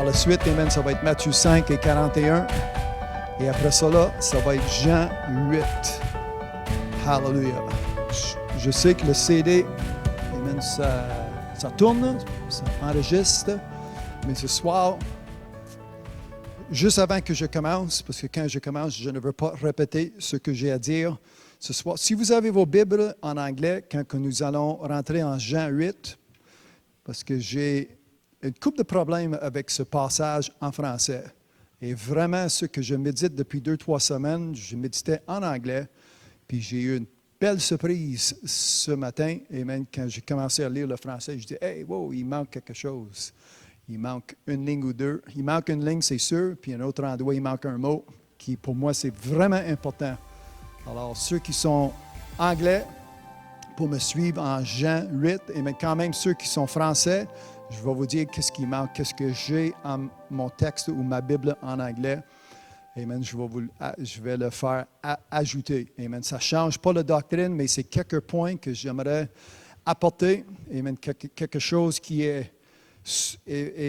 la suite, amen, ça va être Matthieu 5 et 41. Et après ça, là, ça va être Jean 8. Hallelujah. Je sais que le CD, amen, ça tourne, ça enregistre. Mais ce soir, juste avant que je commence, parce que quand je commence, je ne veux pas répéter ce que j'ai à dire ce soir. Si vous avez vos Bibles en anglais, quand nous allons rentrer en Jean 8, parce que j'ai une couple de problèmes avec ce passage en français. Et vraiment, ce que je médite depuis 2-3 semaines, je méditais en anglais, puis j'ai eu une belle surprise ce matin. Et même quand j'ai commencé à lire le français, je dis, hey, wow, il manque quelque chose. Il manque une ligne ou deux. Il manque une ligne, c'est sûr, puis un autre endroit, il manque un mot, qui pour moi, c'est vraiment important. Alors, ceux qui sont anglais, pour me suivre en Jean 8, et mais quand même ceux qui sont français, je vais vous dire qu'est-ce qui manque, qu'est-ce que j'ai en mon texte ou ma Bible en anglais. Amen. Je vais le faire ajouter. Amen. Ça ne change pas la doctrine, mais c'est quelques points que j'aimerais apporter. Amen. Quelque chose qui est,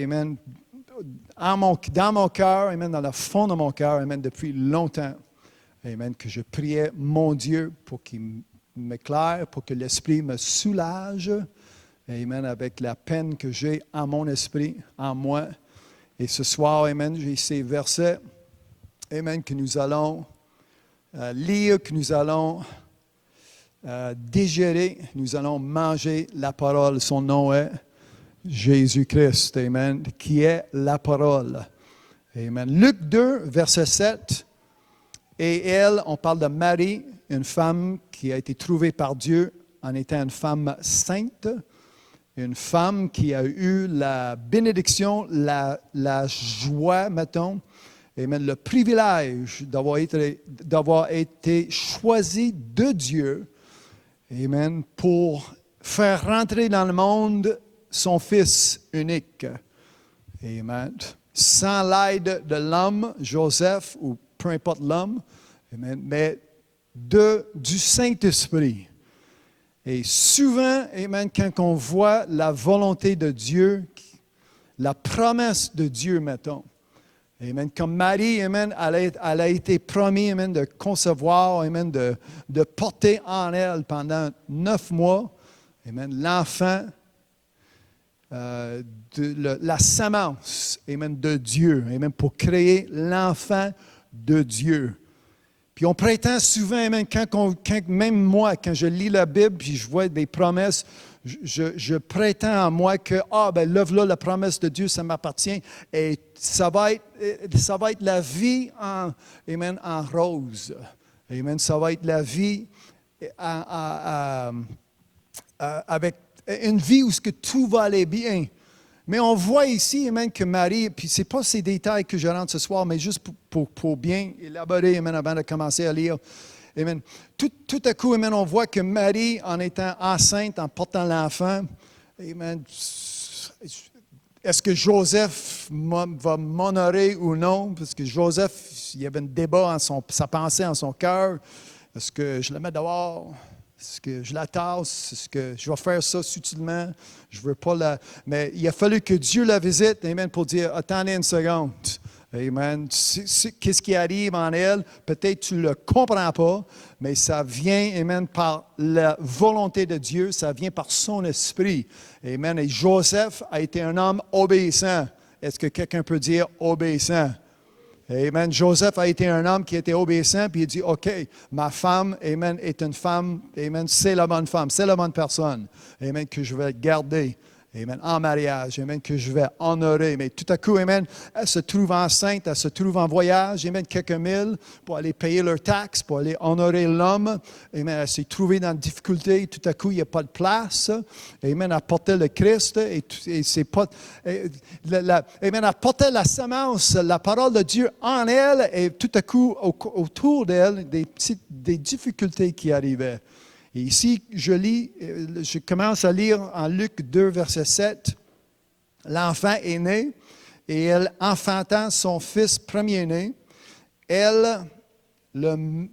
amen, dans mon cœur, amen, dans le fond de mon cœur, amen, depuis longtemps. Amen. Que je priais mon Dieu pour qu'il m'éclaire, pour que l'Esprit me soulage. Amen. Avec la peine que j'ai en mon esprit, en moi. Et ce soir, amen, j'ai ces versets, amen, que nous allons lire, que nous allons digérer, nous allons manger la parole. Son nom est Jésus-Christ, amen, qui est la parole. Amen. Luc 2, verset 7. Et elle, on parle de Marie, une femme qui a été trouvée par Dieu en étant une femme sainte, une femme qui a eu la bénédiction, la joie, mettons, et même le privilège d'avoir été choisie de Dieu, amen, pour faire rentrer dans le monde son Fils unique. Amen. Sans l'aide de l'homme, Joseph, ou peu importe l'homme, amen, mais du Saint-Esprit. Et souvent, amen, quand on voit la volonté de Dieu, la promesse de Dieu, mettons, amen, comme Marie, amen, elle a été promise, amen, de concevoir, amen, de porter en elle pendant 9 mois, amen, l'enfant, la semence, amen, de Dieu, amen, pour créer l'enfant de Dieu. Puis on prétend souvent, amen, même moi, quand je lis la Bible, puis je vois des promesses, je prétends en moi que, là, la promesse de Dieu, ça m'appartient. Et ça va être la vie amen, en rose. Amen, ça va être la vie avec une vie où tout va aller bien. Mais on voit ici, amen, que Marie, puis ce n'est pas ces détails que je rentre ce soir, mais juste pour bien élaborer, amen, avant de commencer à lire. Amen. Tout à coup, amen, on voit que Marie, en étant enceinte, en portant l'enfant, amen, est-ce que Joseph va m'honorer ou non? Parce que Joseph, il y avait un débat sa pensée en son cœur. Est-ce que je le mets dehors? Est-ce que je la tasse? Est-ce que je vais faire ça subtilement? Je veux pas la... Mais il a fallu que Dieu la visite, amen, pour dire, attendez une seconde. Amen. Qu'est-ce qui arrive en elle? Peut-être tu ne le comprends pas, mais ça vient, amen, par la volonté de Dieu, ça vient par son esprit. Amen. Et Joseph a été un homme obéissant. Est-ce que quelqu'un peut dire obéissant? Amen. Joseph a été un homme qui était obéissant, puis il dit, OK, ma femme, amen, est une femme, amen, c'est la bonne femme, c'est la bonne personne, amen, que je vais garder, amen, en mariage, amen, que je vais honorer. Mais tout à coup, amen, elle se trouve enceinte, elle se trouve en voyage, amen, quelques milles pour aller payer leurs taxes, pour aller honorer l'homme. Amen, elle s'est trouvée dans une difficulté, tout à coup, il n'y a pas de place. Amen, elle portait le Christ, et c'est pas... amen, elle portait la semence, la parole de Dieu en elle, et tout à coup, autour d'elle, des difficultés qui arrivaient. Et ici, je commence à lire en Luc 2, verset 7. L'enfant est né, et elle enfantant son fils premier-né, elle le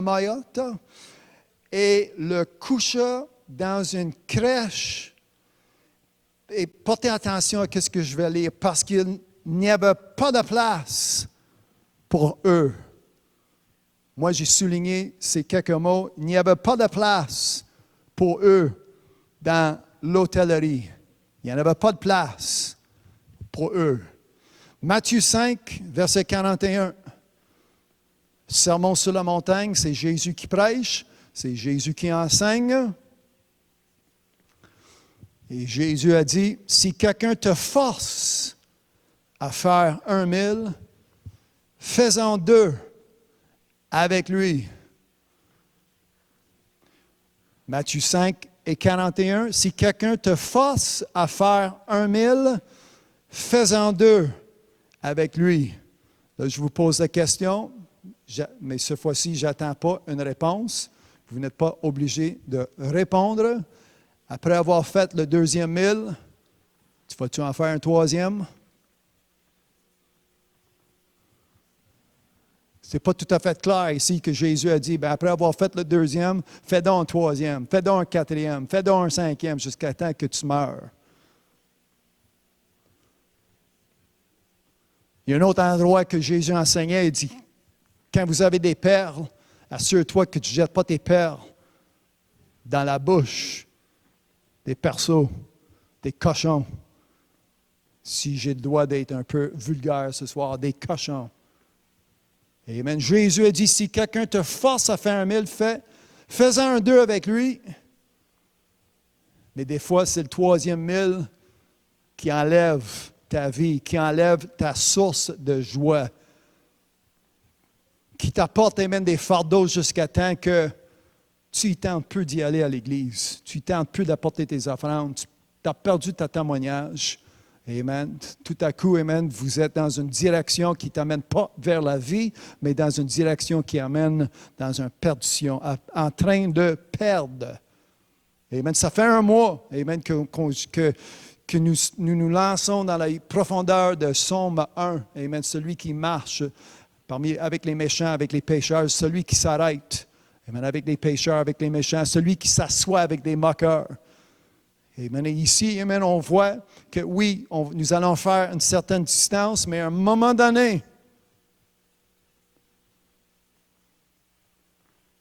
maillota et le coucha dans une crèche. et portez attention à ce que je vais lire, parce qu'il n'y avait pas de place pour eux. Moi, j'ai souligné ces quelques mots. Il n'y avait pas de place pour eux dans l'hôtellerie. Il n'y en avait pas de place pour eux. Matthieu 5, verset 41. Sermon sur la montagne, c'est Jésus qui prêche, c'est Jésus qui enseigne. Et Jésus a dit, si quelqu'un te force à faire 1 000, fais-en 2 avec lui. Matthieu 5 et 41, si quelqu'un te force à faire 1 000, fais-en 2 avec lui. Là, je vous pose la question, mais cette fois-ci, je n'attends pas une réponse. Vous n'êtes pas obligé de répondre. Après avoir fait le 2e 1000, tu vas-tu en faire un 3e? Ce n'est pas tout à fait clair ici que Jésus a dit, après avoir fait le 2e, fais donc un 3e, fais donc un 4e, fais donc un 5e jusqu'à temps que tu meurs. Il y a un autre endroit que Jésus enseignait, il dit, quand vous avez des perles, assure-toi que tu ne jettes pas tes perles dans la bouche des perceaux, des cochons. Si j'ai le droit d'être un peu vulgaire ce soir, des cochons. Amen. Jésus a dit, si quelqu'un te force à faire 1 000, fais-en un 2 avec lui. Mais des fois, c'est le 3e 1000 qui enlève ta vie, qui enlève ta source de joie, qui t'apporte, amen, des fardeaux jusqu'à temps que tu y tentes peu d'y aller à l'église, tu y tentes peu d'apporter tes offrandes, tu as perdu ta témoignage. Amen. Tout à coup, amen, vous êtes dans une direction qui ne t'amène pas vers la vie, mais dans une direction qui amène dans une perdition, en train de perdre. Amen. Ça fait 1 mois, amen, que nous lançons dans la profondeur de Psaume 1. Amen. Celui qui marche avec les méchants, avec les pécheurs, celui qui s'arrête. Amen. Avec les pécheurs, avec les méchants, celui qui s'assoit avec des moqueurs. Amen. Et ici, amen, on voit que oui, nous allons faire une certaine distance, mais à un moment donné,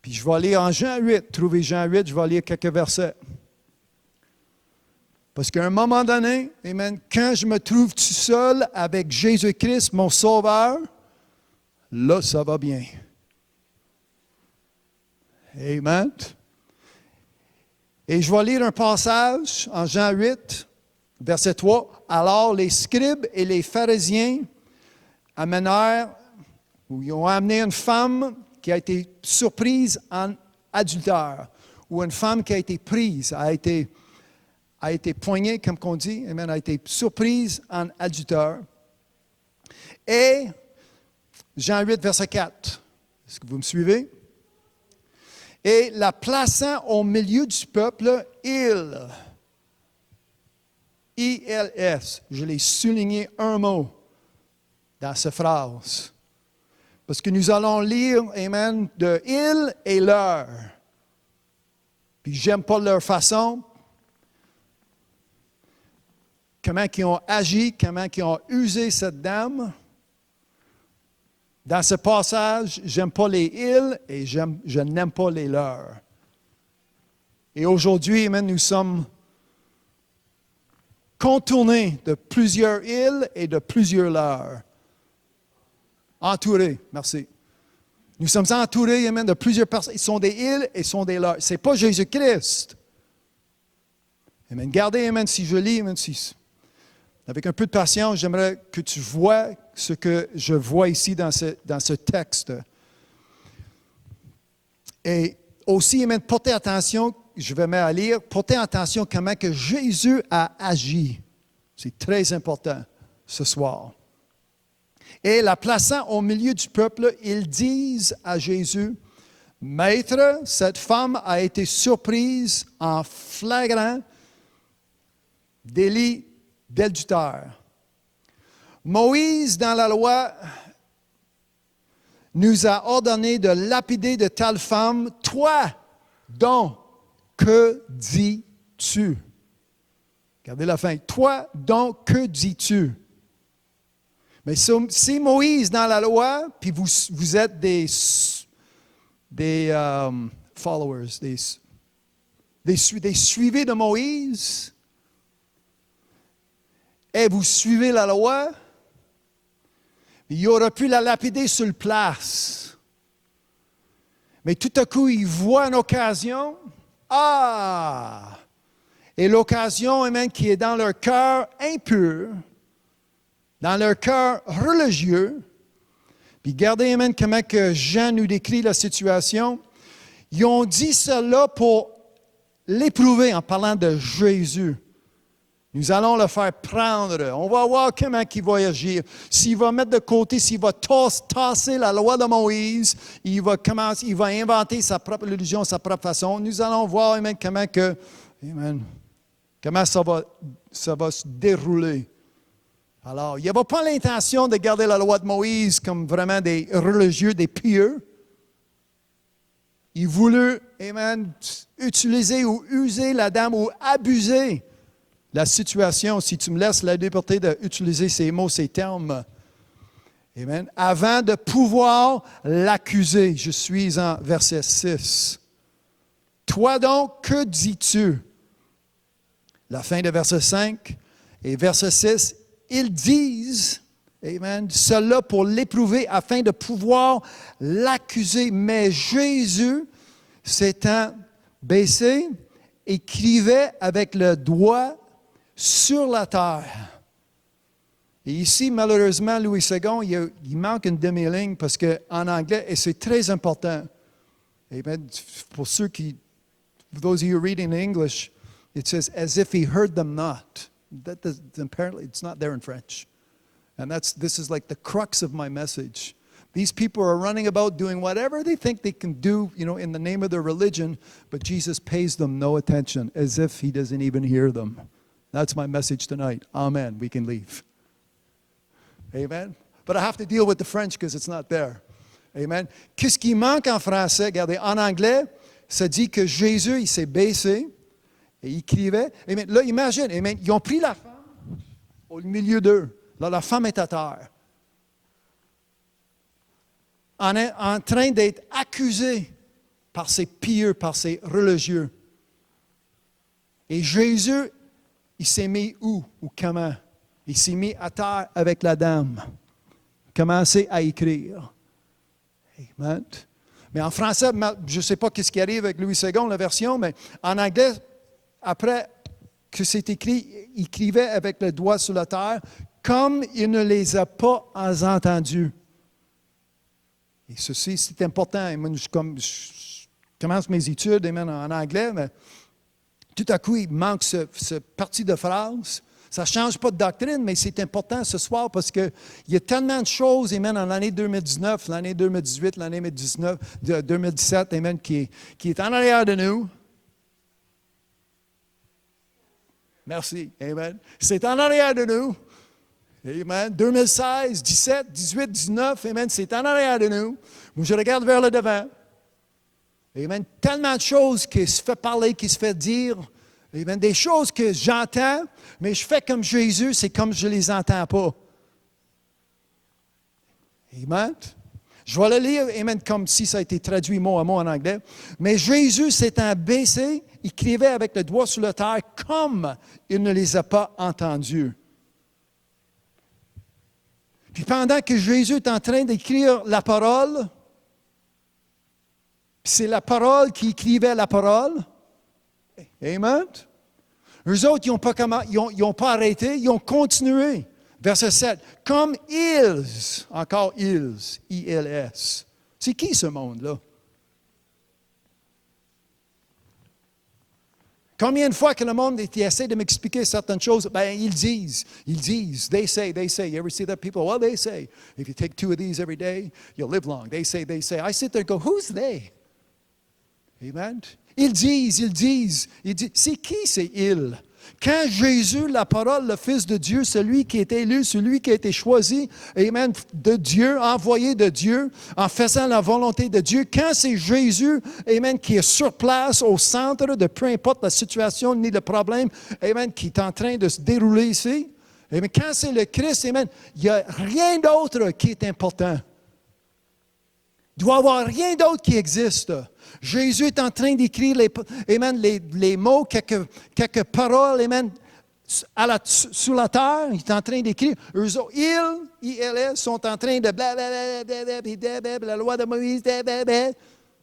puis je vais lire en Jean 8, trouvez Jean 8, je vais lire quelques versets. Parce qu'à un moment donné, amen, quand je me trouve tout seul avec Jésus-Christ, mon Sauveur, là, ça va bien. Amen. Et je vais lire un passage en Jean 8, verset 3. Alors les scribes et les pharisiens ils ont amené une femme qui a été surprise en adultère, ou une femme qui a été prise, a été poignée, comme on dit, amen, a été surprise en adultère. Et Jean 8, verset 4. Est-ce que vous me suivez? Et la plaçant au milieu du peuple, I-L-S, je l'ai souligné un mot dans cette phrase. Parce que nous allons lire, amen, de il et leur. Puis j'aime pas leur façon. Comment ils ont agi, comment ils ont usé cette dame. Dans ce passage, j'aime pas les ils et je n'aime pas les leurs. Et aujourd'hui, amen, nous sommes contournés de plusieurs ils et de plusieurs leurs. Entourés, merci. Nous sommes entourés, amen, de plusieurs personnes. Ils sont des ils et sont des leurs. Ce n'est pas Jésus-Christ. Amen. Gardez, amen, si je lis, amen, avec un peu de patience, j'aimerais que tu vois ce que je vois ici dans ce texte. Et aussi, amen, portez attention, je vais mettre à lire, portez attention comment que Jésus a agi. C'est très important ce soir. Et la plaçant au milieu du peuple, ils disent à Jésus, « Maître, cette femme a été surprise en flagrant délit d'adultère. Moïse, dans la loi, nous a ordonné de lapider de telle femme. Toi, donc, que dis-tu? » Regardez la fin. Toi, donc, que dis-tu? Mais si Moïse dans la loi, puis vous êtes des followers, des suivez de Moïse, et vous suivez la loi, il aurait pu la lapider sur le place. Mais tout à coup, il voit une occasion. Ah! Et l'occasion, amen, qui est dans leur cœur impur, dans leur cœur religieux. Puis regardez, amen, comment que Jean nous décrit la situation. Ils ont dit cela pour l'éprouver en parlant de Jésus. Nous allons le faire prendre. On va voir comment il va agir. S'il va mettre de côté, s'il va tasser la loi de Moïse, il va inventer sa propre religion, sa propre façon. Nous allons voir, amen, comment ça va se dérouler. Alors, il n'y avait pas l'intention de garder la loi de Moïse comme vraiment des religieux, des pieux. Il voulait, amen, utiliser ou user la dame ou abuser la situation, si tu me laisses la liberté d'utiliser ces mots, ces termes. Amen. Avant de pouvoir l'accuser. Je suis en verset 6. Toi donc, que dis-tu? La fin de verset 5 et verset 6. Ils disent, amen, cela pour l'éprouver afin de pouvoir l'accuser. Mais Jésus, s'étant baissé, écrivait avec le doigt sur la terre. Et ici, malheureusement, Louis II, il manque une demi-ligne parce qu'en anglais, et c'est très important, amen, pour ceux qui, those of you reading in English, it says, as if he heard them not. That does, apparently, it's not there in French. And this is like the crux of my message. These people are running about doing whatever they think they can do, in the name of their religion, but Jesus pays them no attention, as if he doesn't even hear them. That's my message tonight. Amen. We can leave. Amen. But I have to deal with the French because it's not there. Amen. Qu'est-ce qui manque en français? Regardez, en anglais, ça dit que Jésus, il s'est baissé et il écrivait. Amen. Là, imagine, amen, ils ont pris la femme au milieu d'eux. Là, la femme est à terre. En train d'être accusée par ces pieux, par ces religieux. Et Jésus, il s'est mis où ou comment? Il s'est mis à terre avec la dame. Commencé à écrire. Amen. Mais en français, je ne sais pas ce qui arrive avec Louis II, la version, mais en anglais, après que c'est écrit, il écrivait avec le doigt sur la terre, comme il ne les a pas entendus. Et ceci, c'est important. Je commence mes études en anglais, mais tout à coup, il manque ce parti de phrase. Ça ne change pas de doctrine, mais c'est important ce soir parce qu'il y a tellement de choses, amen, en l'année 2019, l'année 2018, l'année 2017, amen, qui est en arrière de nous. Merci, amen. C'est en arrière de nous. Amen. 2016, 17, 18, 19, amen, c'est en arrière de nous. Moi, je regarde vers le devant. Amen. Tellement de choses qui se fait parler, qui se fait dire. Amen. Des choses que j'entends, mais je fais comme Jésus, c'est comme je ne les entends pas. Amen. Je vais le lire, amen, comme si ça a été traduit mot à mot en anglais. Mais Jésus s'étant baissé, il écrivait avec le doigt sur la terre comme il ne les a pas entendus. Puis pendant que Jésus est en train d'écrire la parole, c'est la parole qui écrivait la parole. Amen. Eux autres, ils n'ont pas arrêté, ils ont continué. Verset 7. Comme ils, encore ils, I-L-S. C'est qui ce monde-là? Combien de fois que le monde essaie de m'expliquer certaines choses, ils disent, they say, you ever see that people? Well, they say, if you take 2 of these every day, you'll live long. They say. I sit there and go, who's they? Amen? Ils disent. C'est qui c'est ils? Quand Jésus, la parole, le Fils de Dieu, celui qui est élu, celui qui a été choisi, amen, de Dieu, envoyé de Dieu, en faisant la volonté de Dieu, quand c'est Jésus, amen, qui est sur place, au centre de peu importe la situation ni le problème, amen, qui est en train de se dérouler ici, amen, quand c'est le Christ, amen, il n'y a rien d'autre qui est important. Il doit y avoir rien d'autre qui existe. Jésus est en train d'écrire les mots, quelques paroles, amen, sur la terre. Il est en train d'écrire. Eux autres, ils sont en train de blablabla, la loi de Moïse, blablabla.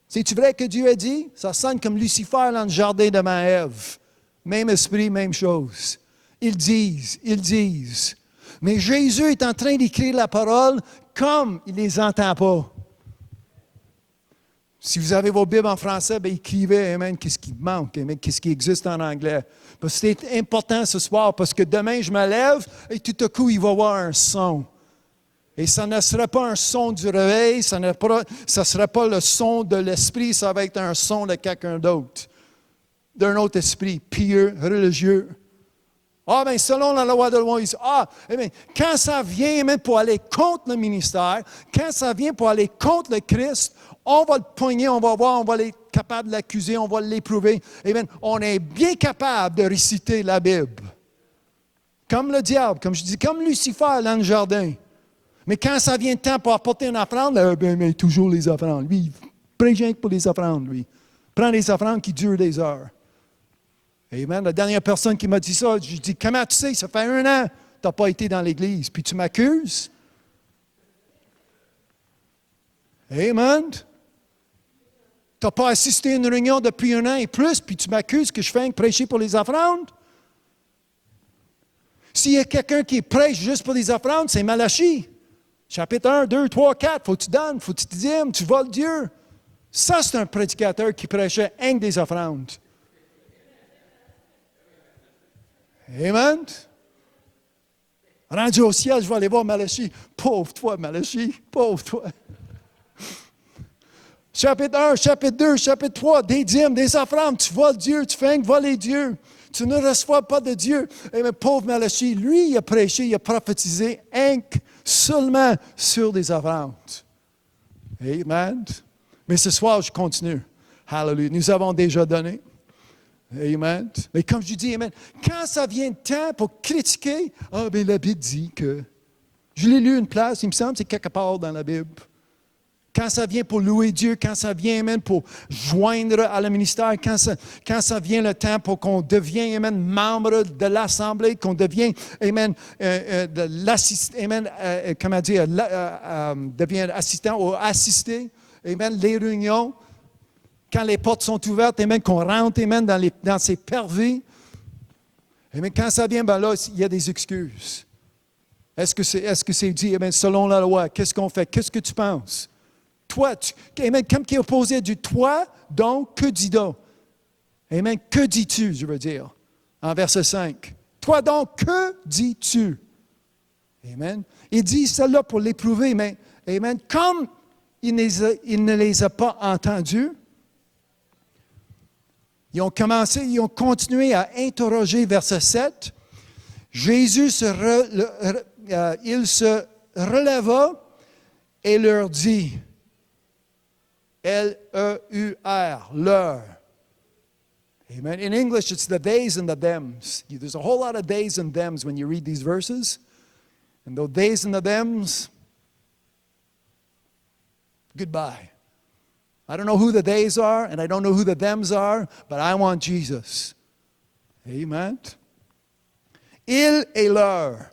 C'est-tu vrai que Dieu a dit? Ça sonne comme Lucifer dans le jardin de Maève. Même esprit, même chose. Ils disent. Mais Jésus est en train d'écrire la parole comme il ne les entend pas. Si vous avez vos Bibles en français, bien, écrivez, amen, qu'est-ce qui manque, amen, qu'est-ce qui existe en anglais. Parce que c'est important ce soir, parce que demain, je me lève et tout à coup, il va y avoir un son. Et ça ne sera pas un son du réveil, ça ne sera pas le son de l'esprit, ça va être un son de quelqu'un d'autre, d'un autre esprit, pieux, religieux. Ah, bien, selon la loi de Moïse, quand ça vient, amen, pour aller contre le ministère, quand ça vient pour aller contre le Christ, on va le poigner, on va voir, on va être capable de l'accuser, on va l'éprouver. Amen. On est bien capable de réciter la Bible. Comme le diable, comme je dis, comme Lucifer dans le jardin. Mais quand ça vient le temps pour apporter une offrande, mais toujours les offrandes. Lui, il prend rien que pour les offrandes, lui. Prends des offrandes qui durent des heures. Amen. La dernière personne qui m'a dit ça, je lui dis, comment tu sais, ça fait 1 an que tu n'as pas été dans l'Église, puis tu m'accuses? Amen. Tu n'as pas assisté à une réunion depuis 1 an et plus, puis tu m'accuses que je fais prêcher pour les offrandes? S'il y a quelqu'un qui prêche juste pour les offrandes, c'est Malachie. Chapitre 1, 2, 3, 4, il faut que tu donnes, il faut que tu te dimes, tu voles Dieu. Ça, c'est un prédicateur qui prêchait rien que des offrandes. Amen. Rendu au ciel, je vais aller voir Malachie. Pauvre toi, Malachie, pauvre toi. Chapitre 1, chapitre 2, chapitre 3, des dîmes, des offrandes, tu voles Dieu, tu fais voler Dieu. Tu ne reçois pas de Dieu. Et mais pauvre Malachie, lui, il a prêché, il a prophétisé seulement sur des offrandes. Amen. Mais ce soir, je continue. Hallelujah. Nous avons déjà donné. Amen. Mais comme je dis, amen, quand ça vient de temps pour critiquer, la Bible dit que. Je l'ai lu une place, il me semble, c'est quelque part dans la Bible. Quand ça vient pour louer Dieu, quand ça vient, amen, pour joindre à le ministère, quand ça vient le temps pour qu'on devienne, amen, membre de l'Assemblée, qu'on devienne, amen, devient assistant ou assisté, amen, les réunions, quand les portes sont ouvertes, amen, qu'on rentre, amen, dans ces parvis, amen, quand ça vient, ben là, il y a des excuses. Est-ce que c'est dit, amen, selon la loi, qu'est-ce qu'on fait? Qu'est-ce que tu penses? Toi, amen, comme qui est opposé à du toi, donc, que dis-tu? Amen, que dis-tu, je veux dire, en verset 5. Toi donc, que dis-tu? Amen. Il dit cela pour l'éprouver, mais, amen, comme il ne les a pas entendus, ils ont continué à interroger, verset 7. Jésus se releva et leur dit, L-E-U-R, leur. Amen. In English, it's the theys and the thems. There's a whole lot of theys and thems when you read these verses. And those theys and the thems, goodbye. I don't know who the theys are, and I don't know who the thems are, but I want Jesus. Amen. Il et leur.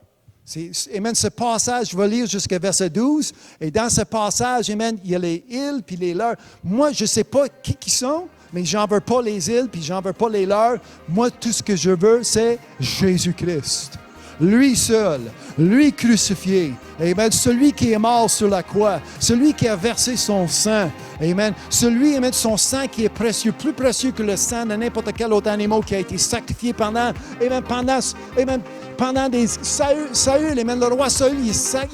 Amen, ce passage, je vais lire jusqu'à verset 12. Et dans ce passage, amen, il y a les ils puis les leurs. Moi, je ne sais pas qui sont, mais j'en veux pas les ils puis j'en veux pas les leurs. Moi, tout ce que je veux, c'est Jésus-Christ. Lui seul, lui crucifié. Amen. Celui qui est mort sur la croix, celui qui a versé son sang. Amen. Celui, amen, son sang qui est précieux, plus précieux que le sang de n'importe quel autre animal qui a été sacrifié pendant des Saül, amen, le roi Saül,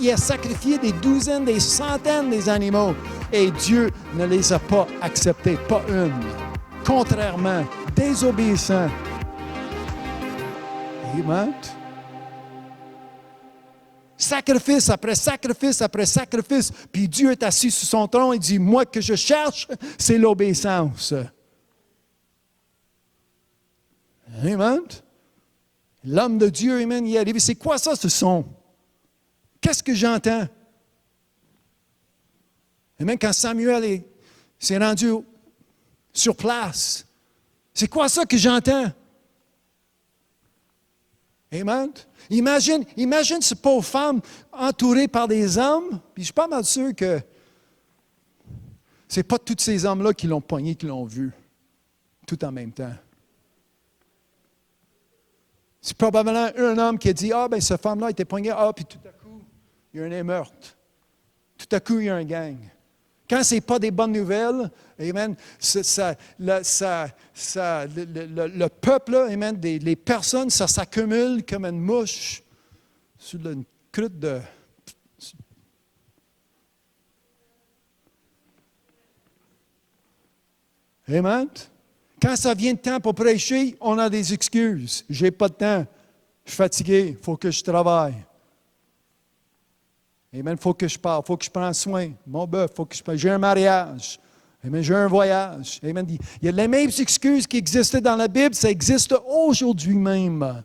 il a sacrifié des douzaines, des centaines des animaux. Et Dieu ne les a pas acceptés, pas une. Contrairement, désobéissant. Amen. Sacrifice après sacrifice après sacrifice. Puis Dieu est assis sur son trône et dit, moi que je cherche, c'est l'obéissance. Amen. L'homme de Dieu, amen, il est arrivé. C'est quoi ça, ce son? Qu'est-ce que j'entends? Amen, quand Samuel s'est rendu sur place, c'est quoi ça que j'entends? Amen. Imagine cette pauvre femme entourée par des hommes, puis je suis pas mal sûr que c'est pas tous ces hommes-là qui l'ont pogné, qui l'ont vu, tout en même temps. C'est probablement un homme qui a dit, ben cette femme-là était poignée, puis tout à coup, il y a un émeute. Tout à coup, il y a un gang. Quand ce n'est pas des bonnes nouvelles, amen, le peuple, là, amen, les personnes, ça s'accumule comme une mouche sur une croûte de... Amen. Quand ça vient de temps pour prêcher, on a des excuses. Je n'ai pas de temps. Je suis fatigué. Il faut que je travaille. Amen. Il faut que je parle. Il faut que je prenne soin. Mon bœuf, il faut que j'ai un mariage. Amen. J'ai un voyage. Amen. Il y a les mêmes excuses qui existaient dans la Bible, ça existe aujourd'hui même.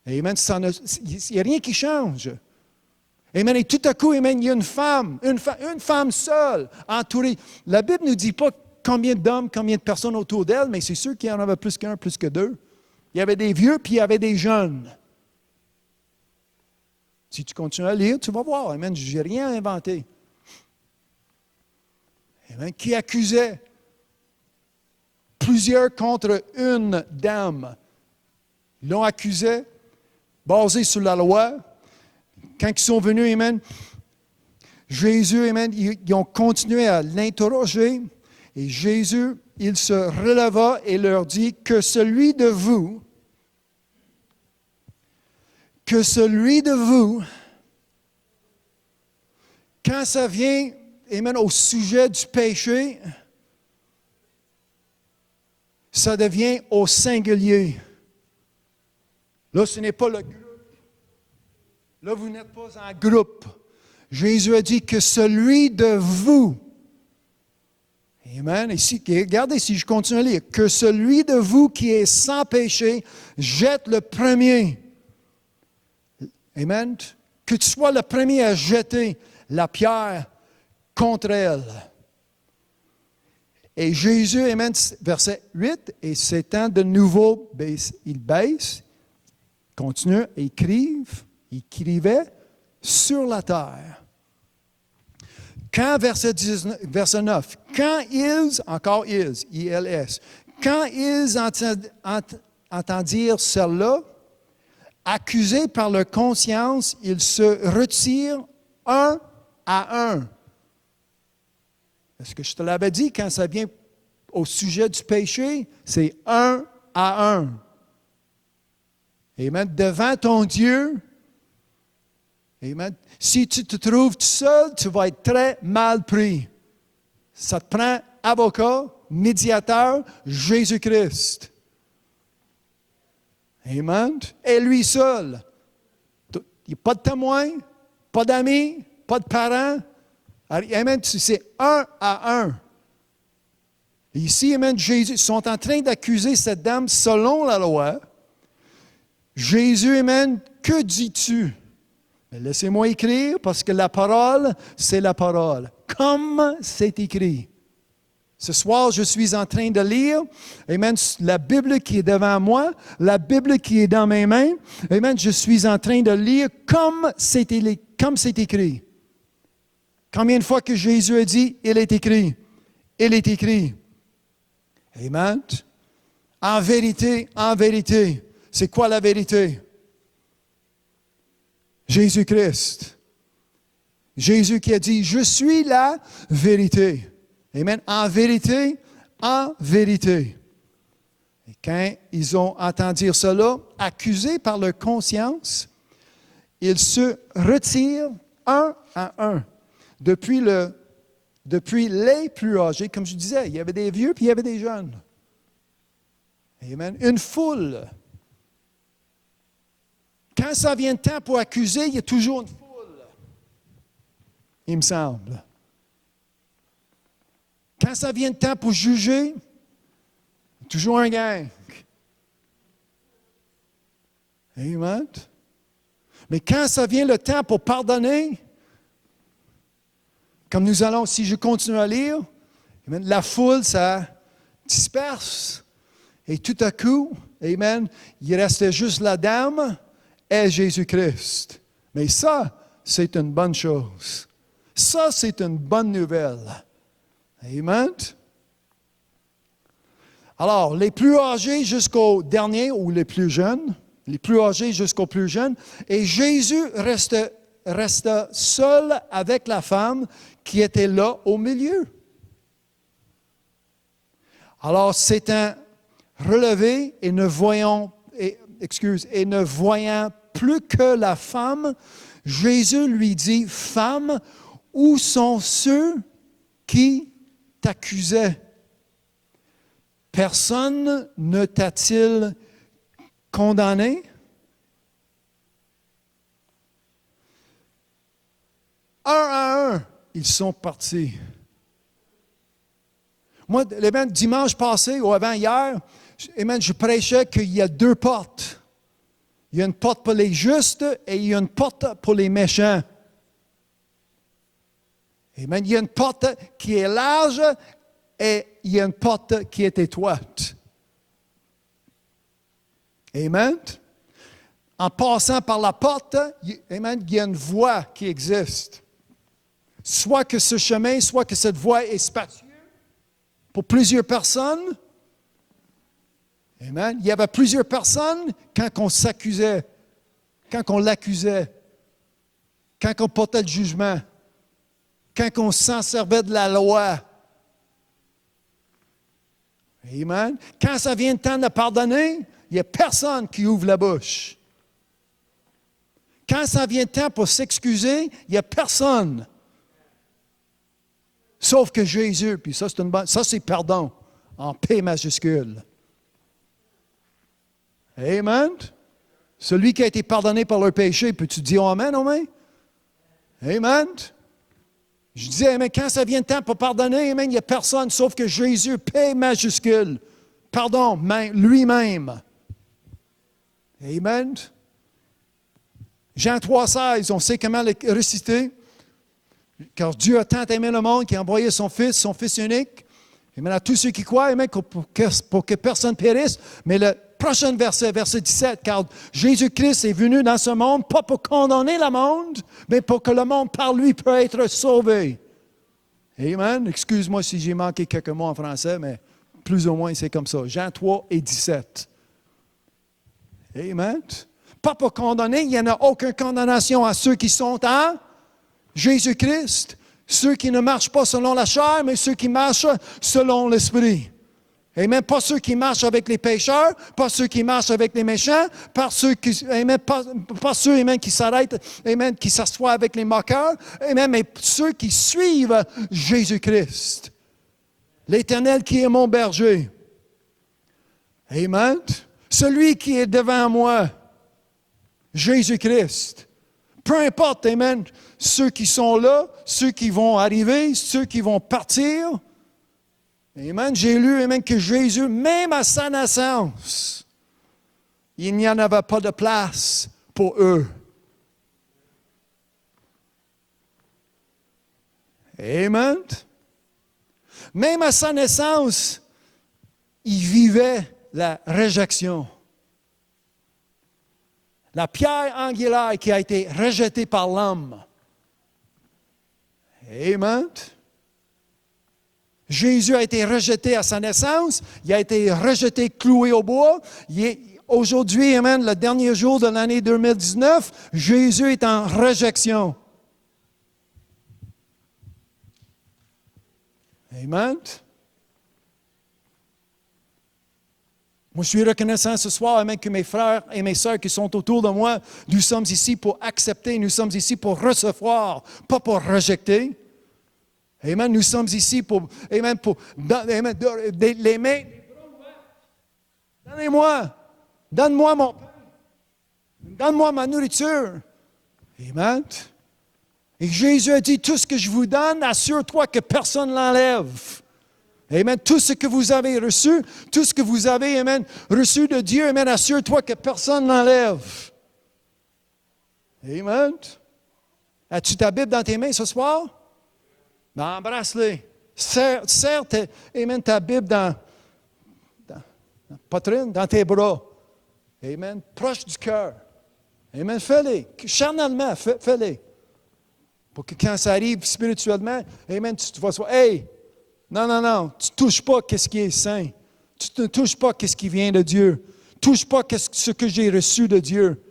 Amen. Il n'y a rien qui change. Amen. Et tout à coup, amen, il y a une femme seule, entourée. La Bible ne dit pas combien d'hommes, combien de personnes autour d'elle, mais c'est sûr qu'il y en avait plus qu'un, plus que deux. Il y avait des vieux, puis il y avait des jeunes. Si tu continues à lire, tu vas voir. Amen. Je n'ai rien inventé. Amen. Qui accusait plusieurs contre une dame. Ils l'ont accusé, basé sur la loi. Quand ils sont venus, amen, Jésus, amen, ils ont continué à l'interroger. Et Jésus, il se releva et leur dit que celui de vous, quand ça vient, amen, au sujet du péché, ça devient au singulier. Là, ce n'est pas le groupe. Là, vous n'êtes pas en groupe. Jésus a dit que celui de vous, amen, ici, regardez si je continue à lire, que celui de vous qui est sans péché jette le premier. Amen. Que tu sois le premier à jeter la pierre contre elle. Et Jésus, amen, verset 8, et s'étend de nouveau, il baisse, continue, il écrivait sur la terre. Quand, verset 9, quand ils, encore ils, I-L-S, quand ils entendirent cela, accusés par leur conscience, ils se retirent un à un. Est-ce que je te l'avais dit, quand ça vient au sujet du péché, c'est un à un. Amen. Devant ton Dieu, amen. Si tu te trouves tout seul, tu vas être très mal pris. Ça te prend avocat, médiateur, Jésus-Christ. Amen. Et lui seul. Il n'y a pas de témoin, pas d'amis, pas de parents. Amen. C'est un à un. Et ici, amen, Jésus, ils sont en train d'accuser cette dame selon la loi. Jésus, amen, que dis-tu? Laissez-moi écrire parce que la parole, c'est la parole. Comme c'est écrit. Ce soir, je suis en train de lire, amen, la Bible qui est devant moi, la Bible qui est dans mes mains. Amen, je suis en train de lire comme c'est écrit. Combien de fois que Jésus a dit, il est écrit? Il est écrit. Amen. En vérité, c'est quoi la vérité? Jésus-Christ. Jésus qui a dit, je suis la vérité. Amen. En vérité. Et quand ils ont entendu cela, accusés par leur conscience, ils se retirent un à un. Depuis les plus âgés, comme je disais, il y avait des vieux puis il y avait des jeunes. Amen. Une foule. Quand ça vient le temps pour accuser, il y a toujours une foule. Il me semble. Quand ça vient le temps pour juger, il y a toujours un gang. Amen. Mais quand ça vient le temps pour pardonner, comme nous allons, si je continue à lire, amen, la foule, ça disperse. Et tout à coup, amen, il restait juste la dame et Jésus-Christ. Mais ça, c'est une bonne chose. Ça, c'est une bonne nouvelle. Amen. Alors, les plus âgés jusqu'au dernier ou les plus jeunes, les plus âgés jusqu'aux plus jeunes, et Jésus resta seul avec la femme qui était là au milieu. Alors, c'est un relevé et ne voyant plus que la femme, Jésus lui dit, « Femme, où sont ceux qui t'accusaient? Personne ne t'a-t-il condamné? » Un à un, ils sont partis. Moi, dimanche passé ou avant-hier, je prêchais qu'il y a deux portes. Il y a une porte pour les justes et il y a une porte pour les méchants. Amen. Il y a une porte qui est large et il y a une porte qui est étroite. Amen. En passant par la porte, amen, il y a une voie qui existe. Soit que ce chemin, soit que cette voie est spacieuse pour plusieurs personnes. Amen. Il y avait plusieurs personnes quand on s'accusait, quand on l'accusait, quand on portait le jugement, quand on s'en servait de la loi. Amen. Quand ça vient le temps de pardonner, il n'y a personne qui ouvre la bouche. Quand ça vient le temps pour s'excuser, il n'y a personne. Sauf que Jésus, puis ça c'est pardon, en P majuscule. Amen. Celui qui a été pardonné par leur péché, peux-tu dire Amen, Amen? Amen. Je disais, amen, quand ça vient le temps pour pardonner, amen, il n'y a personne sauf que Jésus, P majuscule. Pardon, lui-même. Amen. Jean 3,16, on sait comment le réciter. Car Dieu a tant aimé le monde qu'il a envoyé son Fils unique. Amen, à tous ceux qui croient, amen, pour que personne périsse. Mais le prochain verset, verset 17, car Jésus-Christ est venu dans ce monde, pas pour condamner le monde, mais pour que le monde par lui peut être sauvé. Amen. Excuse-moi si j'ai manqué quelques mots en français, mais plus ou moins c'est comme ça. Jean 3 et 17. Amen. Pas pour condamner, il n'y en a aucune condamnation à ceux qui sont en Jésus-Christ. Ceux qui ne marchent pas selon la chair, mais ceux qui marchent selon l'Esprit. Amen. Pas ceux qui marchent avec les pécheurs, pas ceux qui marchent avec les méchants, pas ceux qui, amen, pas ceux amen, qui s'arrêtent, amen, qui s'assoient avec les moqueurs, amen, mais ceux qui suivent Jésus-Christ. L'Éternel qui est mon berger. Amen. Celui qui est devant moi, Jésus-Christ. Peu importe, amen, ceux qui sont là, ceux qui vont arriver, ceux qui vont partir. Amen. J'ai lu, amen, que Jésus, même à sa naissance, il n'y en avait pas de place pour eux. Amen. Même à sa naissance, il vivait la réjection. La pierre angulaire qui a été rejetée par l'homme. Amen. Jésus a été rejeté à sa naissance, il a été rejeté, cloué au bois. Aujourd'hui, amen, le dernier jour de l'année 2019, Jésus est en réjection. Amen. Moi, je suis reconnaissant ce soir, amen, que mes frères et mes sœurs qui sont autour de moi, nous sommes ici pour accepter, nous sommes ici pour recevoir, pas pour rejeter. Amen. Nous sommes ici pour, amen, amen, les mains, donne-moi mon pain. Donne-moi ma nourriture. Amen. Et Jésus a dit, tout ce que je vous donne, assure-toi que personne ne l'enlève. Amen. Tout ce que vous avez reçu, tout ce que vous avez, amen, reçu de Dieu, amen, assure-toi que personne ne l'enlève. Amen. As-tu ta Bible dans tes mains ce soir? Ben, embrasse-les. Serre amen, ta Bible dans la poitrine, dans tes bras. Amen. Proche du cœur. Amen. Fais-les. Charnellement, fais-les. Pour que quand ça arrive spirituellement, amen, tu vas dire, hey, non, tu ne touches pas ce qui est saint. Tu ne touches pas ce qui vient de Dieu. Touche pas ce que j'ai reçu de Dieu.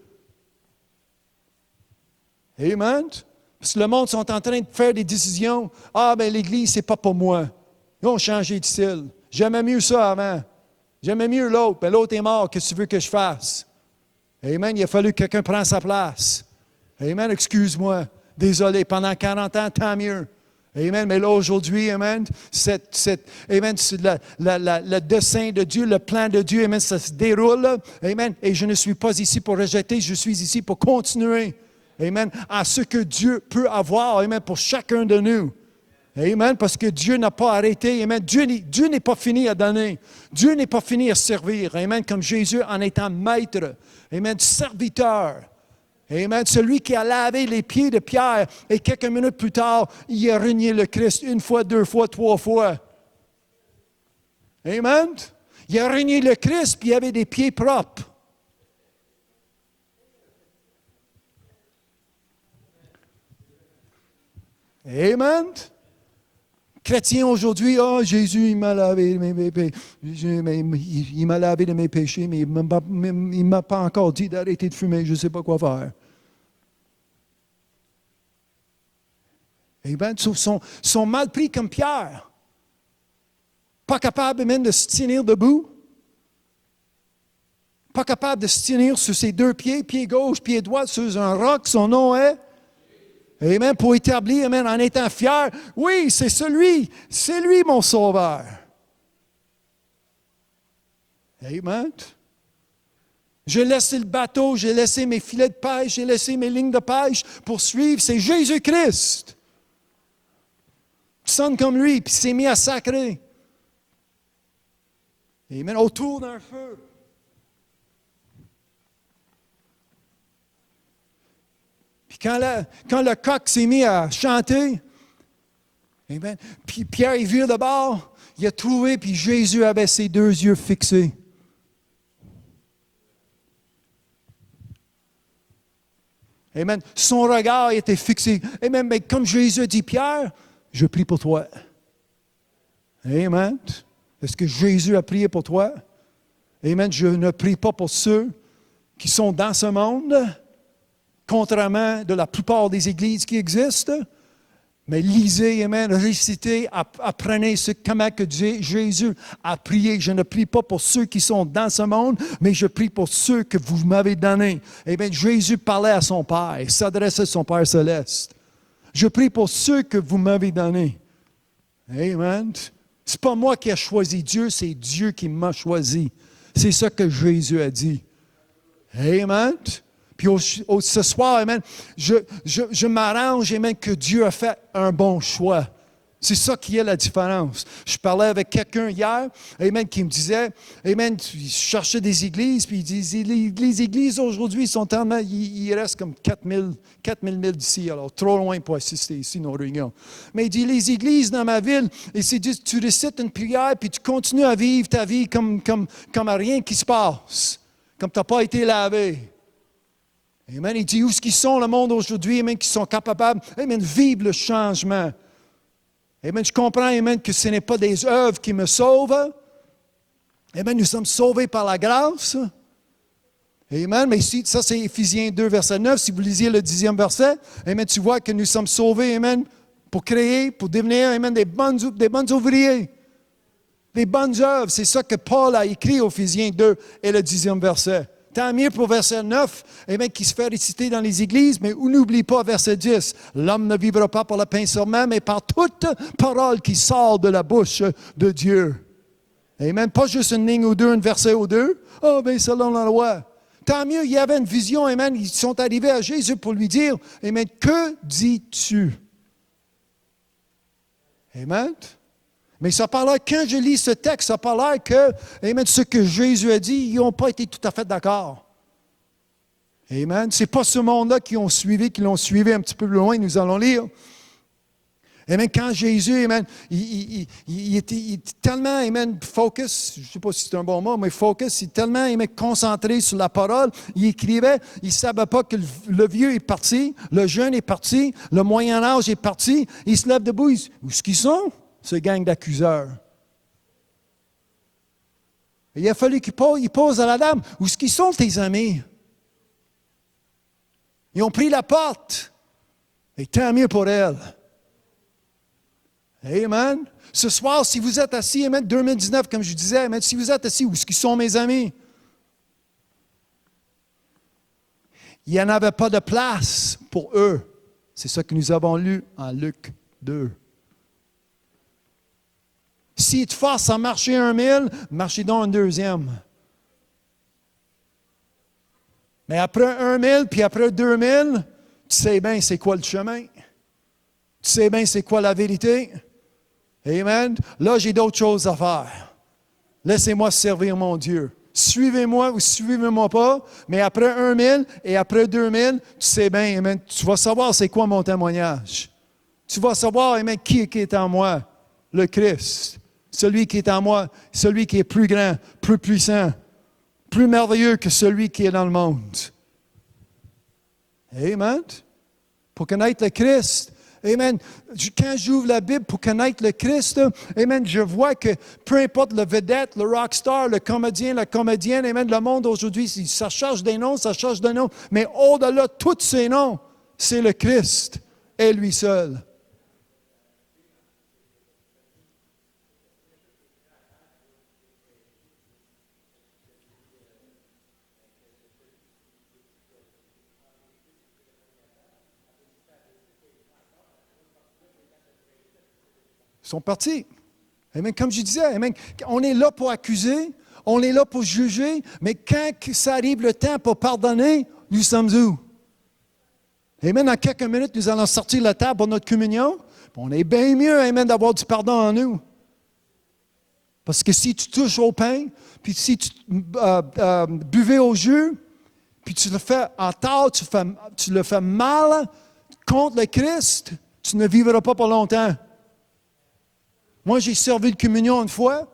Amen. Parce que le monde sont en train de faire des décisions. Ah, ben l'Église, c'est pas pour moi. Ils ont changé de style. J'aimais mieux ça avant. J'aimais mieux l'autre. Ben l'autre est mort. Qu'est-ce que tu veux que je fasse? Amen. Il a fallu que quelqu'un prenne sa place. Amen. Excuse-moi. Désolé. Pendant 40 ans, tant mieux. Amen. Mais là, aujourd'hui, amen, amen, le dessein de Dieu, le plan de Dieu, amen, ça se déroule. Amen. Et je ne suis pas ici pour rejeter, je suis ici pour continuer. Amen. À ce que Dieu peut avoir, amen, pour chacun de nous. Amen. Parce que Dieu n'a pas arrêté. Amen. Dieu n'est pas fini à donner. Dieu n'est pas fini à servir. Amen. Comme Jésus en étant maître. Amen. Serviteur. Amen. Celui qui a lavé les pieds de Pierre et quelques minutes plus tard, il a renié le Christ une fois, deux fois, trois fois. Amen. Il a renié le Christ puis il avait des pieds propres. Amen. Chrétien aujourd'hui, oh, Jésus, il m'a lavé il m'a lavé de mes péchés, mais il ne m'a pas encore dit d'arrêter de fumer, je ne sais pas quoi faire. Amen. Sont mal pris comme Pierre. Pas capable même de se tenir debout. Pas capable de se tenir sur ses deux pieds, pied gauche, pied droit, sur un roc, son nom est. Amen. Pour établir, amen, en étant fier. Oui, c'est lui mon sauveur. Amen. J'ai laissé le bateau, j'ai laissé mes filets de pêche, j'ai laissé mes lignes de pêche pour suivre. C'est Jésus-Christ. Il sonne comme lui, puis il s'est mis à sacrer. Amen. Autour d'un feu. Puis quand le coq s'est mis à chanter, amen, puis Pierre, il vire de bord, il a trouvé, puis Jésus avait ses deux yeux fixés. Amen. Son regard était fixé. Amen. Mais comme Jésus a dit, Pierre, je prie pour toi. Amen. Est-ce que Jésus a prié pour toi? Amen. Je ne prie pas pour ceux qui sont dans ce monde, contrairement de la plupart des églises qui existent. Mais lisez, amen, récitez, apprenez comment que Jésus a prié. Je ne prie pas pour ceux qui sont dans ce monde, mais je prie pour ceux que vous m'avez donnés. Eh bien, Jésus parlait à son Père, il s'adressait à son Père céleste. Je prie pour ceux que vous m'avez donnés. Amen. Ce n'est pas moi qui ai choisi Dieu, c'est Dieu qui m'a choisi. C'est ça que Jésus a dit. Amen. Puis ce soir, amen, je m'arrange, amen, que Dieu a fait un bon choix. C'est ça qui est la différence. Je parlais avec quelqu'un hier, amen, qui me disait, amen, il cherchait des églises, puis il disait, les églises aujourd'hui sont tellement, il reste comme 4000 milles d'ici, alors trop loin pour assister ici nos réunions. Mais il dit, les églises dans ma ville, et c'est dit, tu récites une prière, puis tu continues à vivre ta vie comme rien qui se passe, comme tu n'as pas été lavé. Amen. Il dit, où est-ce qu'ils sont, le monde aujourd'hui, amen, qui sont capables, amen, de vivre le changement. Amen. Je comprends, amen, que ce n'est pas des œuvres qui me sauvent. Amen. Nous sommes sauvés par la grâce. Amen. Mais ici, ça, c'est Éphésiens 2, verset 9. Si vous lisiez le 10e verset, amen, tu vois que nous sommes sauvés, amen, pour créer, pour devenir, amen, des bons ouvriers. Des bonnes œuvres. C'est ça que Paul a écrit au Éphésiens 2 et le 10e verset. Tant mieux pour verset 9, amen, qui se fait réciter dans les églises, mais n'oublie pas verset 10. L'homme ne vivra pas par le pain seulement, mais par toute parole qui sort de la bouche de Dieu. Amen. Pas juste une ligne ou deux, un verset ou deux. Ah, bien, selon la loi. tant mieux, il y avait une vision, amen. Ils sont arrivés à Jésus pour lui dire, amen, que dis-tu? Amen. Mais ça parle quand je lis ce texte, ça parle que, amen, ce que Jésus a dit, ils n'ont pas été tout à fait d'accord. Amen. Ce n'est pas ce monde-là qui l'ont suivi un petit peu plus loin, nous allons lire. Amen. Quand Jésus, amen, il était tellement, amen, focus, je ne sais pas si c'est un bon mot, mais focus, il est tellement, amen, concentré sur la parole, il écrivait, il ne savait pas que le vieux est parti, le jeune est parti, le moyen âge est parti, il se lève debout, où est-ce qu'ils sont, ce gang d'accuseurs? Il a fallu qu'il pose à la dame, où est-ce qu'ils sont tes amis? Ils ont pris la porte, et tant mieux pour elle. Amen. Ce soir, si vous êtes assis, amen, 2019, comme je disais, amen, si vous êtes assis, où est-ce qu'ils sont mes amis? Il n'y en avait pas de place pour eux. C'est ça que nous avons lu en Luc 2. S'ils te forcent à marcher 1 000, marchez donc un deuxième. Mais après 1 000, puis après 2 000, tu sais bien c'est quoi le chemin. Tu sais bien c'est quoi la vérité. Amen. Là, j'ai d'autres choses à faire. Laissez-moi servir mon Dieu. Suivez-moi ou suivez-moi pas, mais après 1 000 et après 2 000, tu sais bien, amen, tu vas savoir c'est quoi mon témoignage. Tu vas savoir, amen, qui est en moi? Le Christ. Celui qui est en moi, celui qui est plus grand, plus puissant, plus merveilleux que celui qui est dans le monde. Amen. Pour connaître le Christ, amen. Quand j'ouvre la Bible pour connaître le Christ, amen, je vois que peu importe le vedette, le rockstar, le comédien, la comédienne, amen, le monde aujourd'hui, ça cherche des noms, mais au-delà de tous ces noms, c'est le Christ et lui seul. Ils sont partis. Amen. Comme je disais, amen, on est là pour accuser, on est là pour juger, mais quand ça arrive le temps pour pardonner, nous sommes où? Amen. Dans quelques minutes, nous allons sortir la table pour notre communion. On est bien mieux, amen, d'avoir du pardon en nous. Parce que si tu touches au pain, puis si tu buvais au jus, puis tu le fais en tort, tu le fais mal contre le Christ, tu ne vivras pas pour longtemps. Moi, j'ai servi de communion une fois,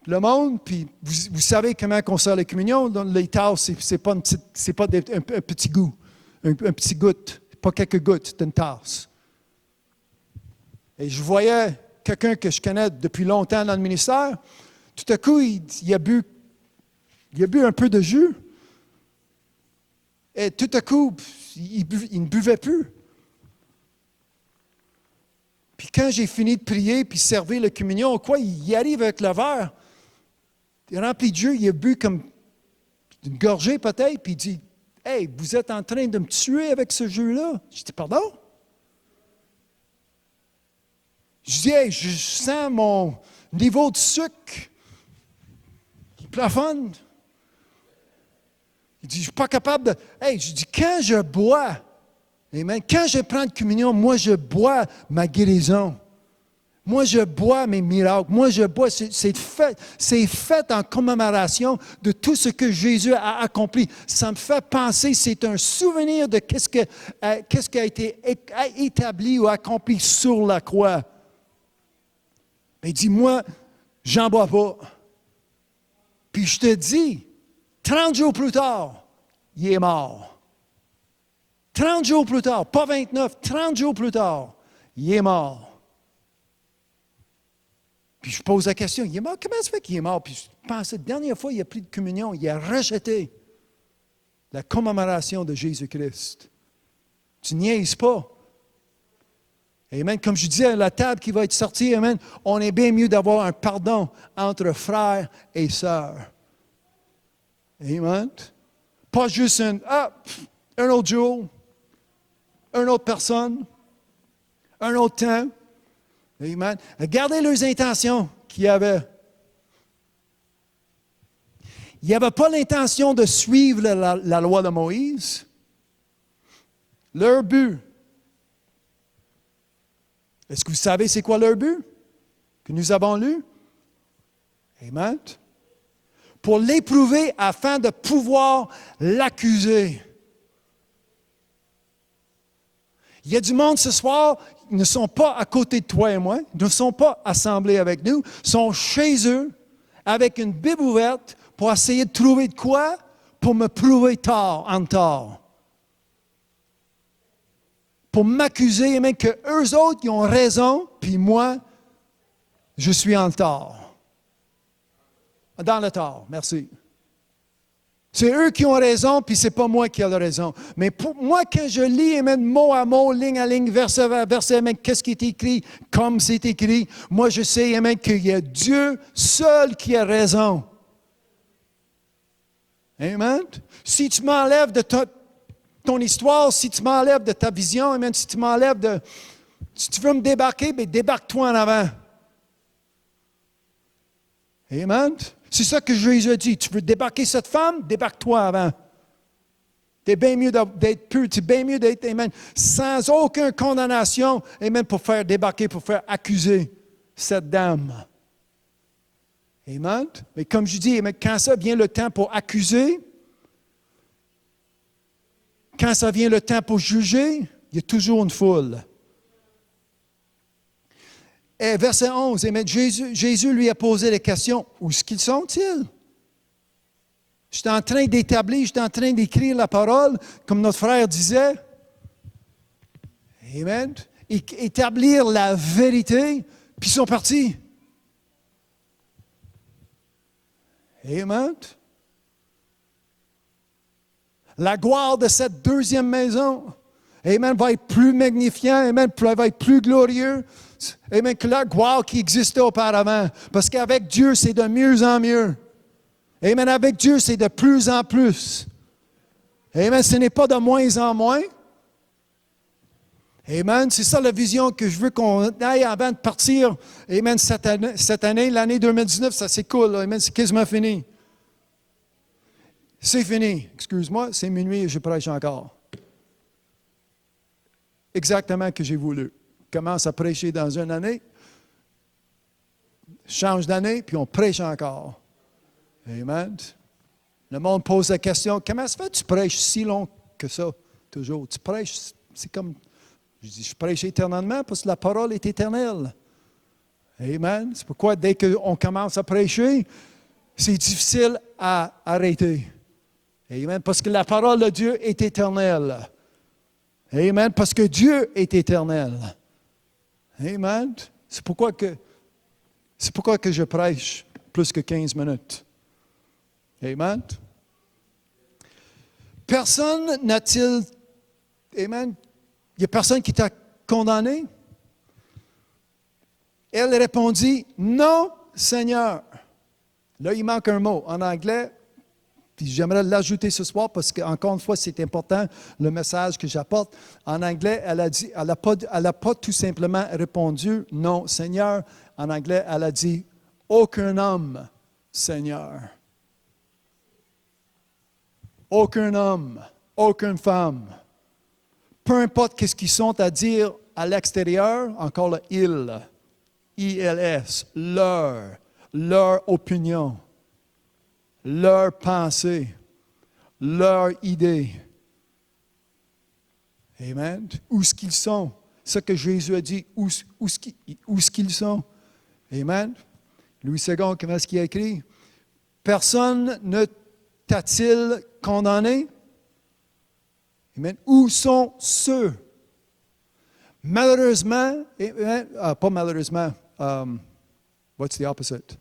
le monde, puis vous savez comment on sert la communion. Dans les tasses, c'est pas un petit goût, un petit goutte, pas quelques gouttes, c'est une tasse. Et je voyais quelqu'un que je connais depuis longtemps dans le ministère, tout à coup, il a bu un peu de jus, et tout à coup, il ne buvait plus. Puis quand j'ai fini de prier puis servir la communion, quoi, il arrive avec le verre, il est rempli de jus, il a bu comme une gorgée peut-être, puis il dit, « Hey, vous êtes en train de me tuer avec ce jus-là. » Je dis, « Pardon? » Je dis, « Hey, je sens mon niveau de sucre qui plafonne. » Il dit, « Je ne suis pas capable de... » Hey, je dis, « Quand je bois... » Amen. Quand je prends de communion, moi, je bois ma guérison. Moi, je bois mes miracles. Moi, je bois, c'est fait en commémoration de tout ce que Jésus a accompli. Ça me fait penser, c'est un souvenir de qu'est-ce qui a été établi ou accompli sur la croix. Il dit, moi, j'en bois pas. Puis je te dis, 30 jours plus tard, il est mort. 30 jours plus tard, pas 29, 30 jours plus tard, il est mort. Puis je pose la question, il est mort? Comment ça fait qu'il est mort? Puis je pensais, la dernière fois, il a pris de communion, il a rejeté la commémoration de Jésus-Christ. Tu niaises pas. Amen. Comme je disais, la table qui va être sortie, amen, on est bien mieux d'avoir un pardon entre frères et sœurs. Amen. Pas juste un autre jour, une autre personne, un autre temps. Amen. Regardez leurs intentions qu'il y avait. Il n'y avait pas l'intention de suivre la loi de Moïse. Leur but. Est-ce que vous savez c'est quoi leur but que nous avons lu? Amen. Pour l'éprouver afin de pouvoir l'accuser. Il y a du monde ce soir, ils ne sont pas à côté de toi et moi, ils ne sont pas assemblés avec nous, ils sont chez eux avec une Bible ouverte pour essayer de trouver de quoi pour me prouver en tort. Pour m'accuser, même que eux autres, ils ont raison, puis moi, je suis en tort. Dans le tort, merci. C'est eux qui ont raison, puis c'est pas moi qui ai la raison. Mais pour moi, quand je lis, amen, mot à mot, ligne à ligne, verset à verset, amen, qu'est-ce qui est écrit, comme c'est écrit, moi je sais, amen, qu'il y a Dieu seul qui a raison. Amen. Si tu m'enlèves de ton histoire, si tu m'enlèves de ta vision, amen, si tu m'enlèves de... Si tu veux me débarquer, bien débarque-toi en avant. Amen. C'est ça que Jésus a dit. Tu veux débarquer cette femme? Débarque-toi avant. C'est bien mieux d'être pur. C'est bien mieux d'être, amen, sans aucune condamnation, amen, pour faire débarquer, pour faire accuser cette dame. Amen. Mais comme je dis, amen, quand ça vient le temps pour accuser, quand ça vient le temps pour juger, il y a toujours une foule. Et verset 11, amen, Jésus lui a posé la question, où est-ce qu'ils sont-ils? J'étais en train d'établir, j'étais en train d'écrire la parole, comme notre frère disait. Amen. Établir la vérité, puis ils sont partis. Amen. La gloire de cette deuxième maison, amen, va être plus magnifiant, amen, va être plus glorieux. Amen, que la gloire qui existait auparavant. Parce qu'avec Dieu, c'est de mieux en mieux. Amen, avec Dieu, c'est de plus en plus. Amen, ce n'est pas de moins en moins. Amen, c'est ça la vision que je veux qu'on aille avant de partir. Amen, cette année, l'année 2019, ça s'écoule. Amen, c'est quasiment fini. C'est fini. Excuse-moi, c'est minuit et je prêche encore. Exactement que j'ai voulu. Commence à prêcher dans une année, change d'année, puis on prêche encore. Amen. Le monde pose la question, comment ça fait que tu prêches si long que ça, toujours? Tu prêches, c'est comme, je dis, je prêche éternellement parce que la parole est éternelle. Amen. C'est pourquoi dès qu'on commence à prêcher, c'est difficile à arrêter. Amen. Parce que la parole de Dieu est éternelle. Amen. Parce que Dieu est éternel. Amen. C'est pourquoi que je prêche plus que 15 minutes. Amen. Personne n'a-t-il... Amen. Il n'y a personne qui t'a condamné? Elle répondit, non, Seigneur. Là, il manque un mot. En anglais, puis j'aimerais l'ajouter ce soir parce qu'encore une fois, c'est important, le message que j'apporte. En anglais, elle n'a pas tout simplement répondu « Non, Seigneur ». En anglais, elle a dit « Aucun homme, Seigneur ». Aucun homme, aucune femme. Peu importe qu'est-ce qu'ils sont à dire à l'extérieur, encore le « il », I-L-S, leur opinion. Leur pensée, leur idée. Amen. Où est-ce qu'ils sont? Ce que Jésus a dit, où est-ce qu'ils sont? Amen. Louis II, comment est-ce qu'il a écrit? Personne ne t'a-t-il condamné? Amen. Où sont ceux? Malheureusement, pas malheureusement, what's the opposite?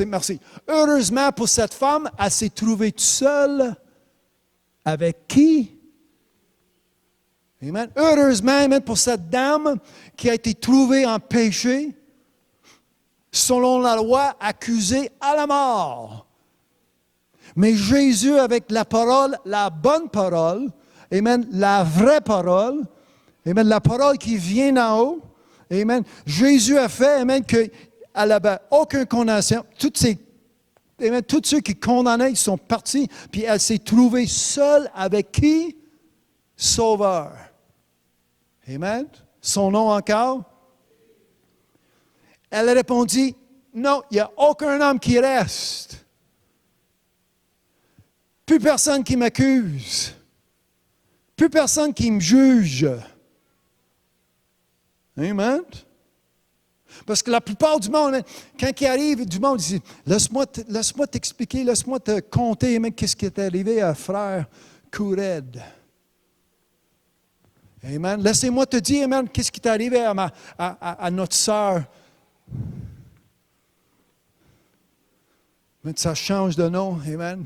Merci. Heureusement pour cette femme, elle s'est trouvée toute seule. Avec qui? Amen. Heureusement, amen, pour cette dame qui a été trouvée en péché, selon la loi, accusée à la mort. Mais Jésus, avec la parole, la bonne parole, amen, la vraie parole, amen, la parole qui vient d'en haut, amen, Jésus a fait, amen, que elle n'avait aucune condamnation. Toutes ces Amen. Tous ceux qui condamnaient, ils sont partis, puis elle s'est trouvée seule avec qui? Sauveur. Amen. Son nom encore? Elle répondit, non, il n'y a aucun homme qui reste. Plus personne qui m'accuse. Plus personne qui me juge. Amen. Parce que la plupart du monde, quand il arrive, du monde dit, laisse-moi t'expliquer, laisse-moi te conter, qu'est-ce qui est arrivé à frère Koured. Amen. Laissez-moi te dire, amen, qu'est-ce qui est arrivé à notre sœur. Mais ça change de nom, amen.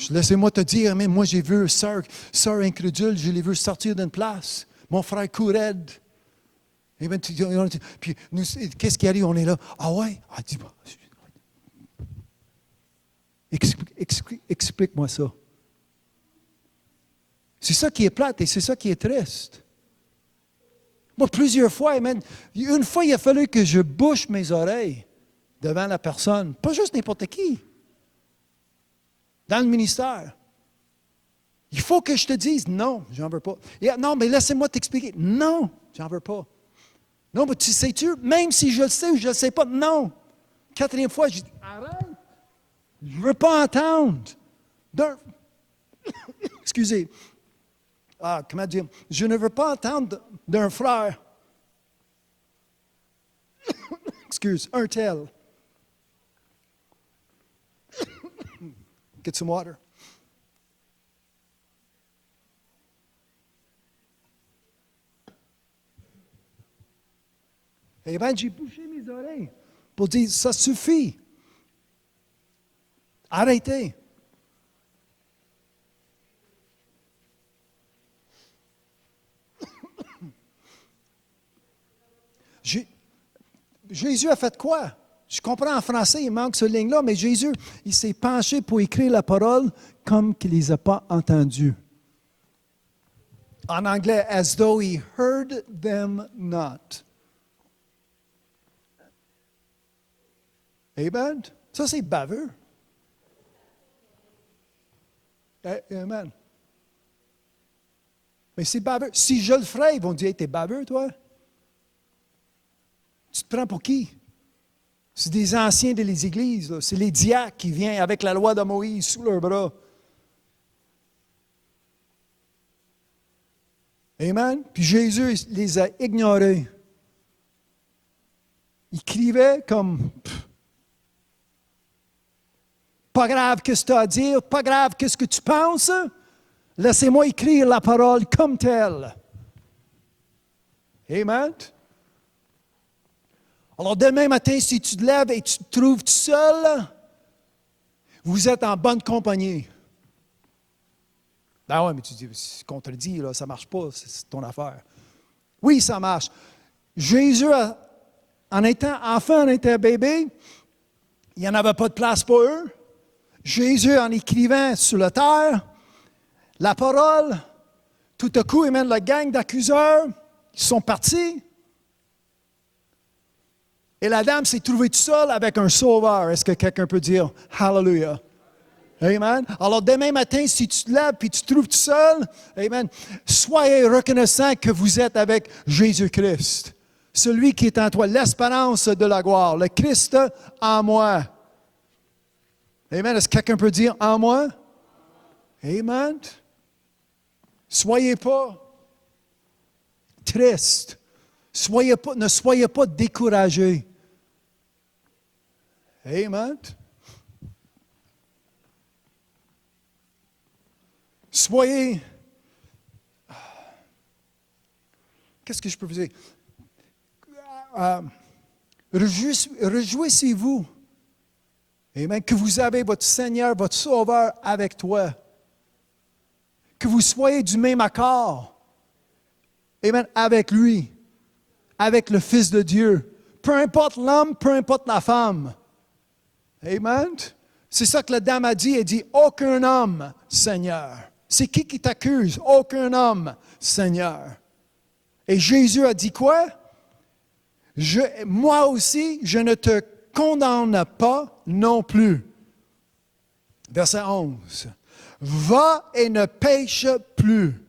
Laissez-moi te dire, mais moi j'ai vu sœur incrédule, je l'ai vu sortir d'une place. Mon frère Koured. Amen. Puis nous, qu'est-ce qui arrive? On est là. Ah ouais? Ah, dis-moi. Explique-moi ça. C'est ça qui est plate et c'est ça qui est triste. Moi, plusieurs fois, amen, une fois, il a fallu que je bouche mes oreilles devant la personne. Pas juste n'importe qui. Dans le ministère. Il faut que je te dise, non, j'en veux pas. Et, non, mais laissez-moi t'expliquer. Non, j'en veux pas. Non, mais tu sais-tu, même si je le sais ou je ne le sais pas, non. Quatrième fois, je dis, arrête. Je ne veux pas entendre. Excusez. Ah, comment dire? Je ne veux pas entendre d'un frère. Excuse, un tel. Get some water. Eh bien, j'ai bouché mes oreilles pour dire, ça suffit. Arrêtez. Jésus a fait quoi? Je comprends en français, il manque cette ligne-là, mais Jésus, il s'est penché pour écrire la parole comme qu'il ne les a pas entendues. En anglais, as though he heard them not. Amen? Ça, c'est baveux. Amen. Mais c'est baveux. Si je le ferais, ils vont dire, hey, t'es baveux, toi? Tu te prends pour qui? C'est des anciens de les églises. Là. C'est les diacres qui viennent avec la loi de Moïse sous leurs bras. Amen? Puis Jésus les a ignorés. Il criait comme... Pas grave qu'est-ce que tu as à dire, pas grave qu'est-ce que tu penses. Laissez-moi écrire la parole comme telle. Amen? Alors demain matin, si tu te lèves et tu te trouves tout seul, vous êtes en bonne compagnie. Ah oui, mais tu dis, c'est contredit, là, ça ne marche pas, c'est ton affaire. Oui, ça marche. Jésus, en étant enfant, en étant bébé, il n'y en avait pas de place pour eux. Jésus, en écrivant sur la terre, la parole, tout à coup, il mène la gang d'accuseurs, ils sont partis. Et la dame s'est trouvée toute seule avec un sauveur. Est-ce que quelqu'un peut dire Hallelujah? Amen. Alors demain matin, si tu te lèves et tu te trouves tout seul, amen, soyez reconnaissant que vous êtes avec Jésus-Christ. Celui qui est en toi, l'espérance de la gloire, le Christ en moi. Amen. Est-ce que quelqu'un peut dire en moi? Amen. Soyez pas tristes. Ne soyez pas découragés. Amen. Soyez... Qu'est-ce que je peux vous dire? Réjouissez-vous. Amen. Que vous avez votre Seigneur, votre Sauveur avec toi. Que vous soyez du même accord. Amen. Avec lui. Avec le Fils de Dieu. Peu importe l'homme, peu importe la femme. Amen. C'est ça que la dame a dit. Elle dit, aucun homme, Seigneur. C'est qui t'accuse? Aucun homme, Seigneur. Et Jésus a dit quoi? Moi aussi, je ne te condamne pas non plus. Verset 11. Va et ne pêche plus.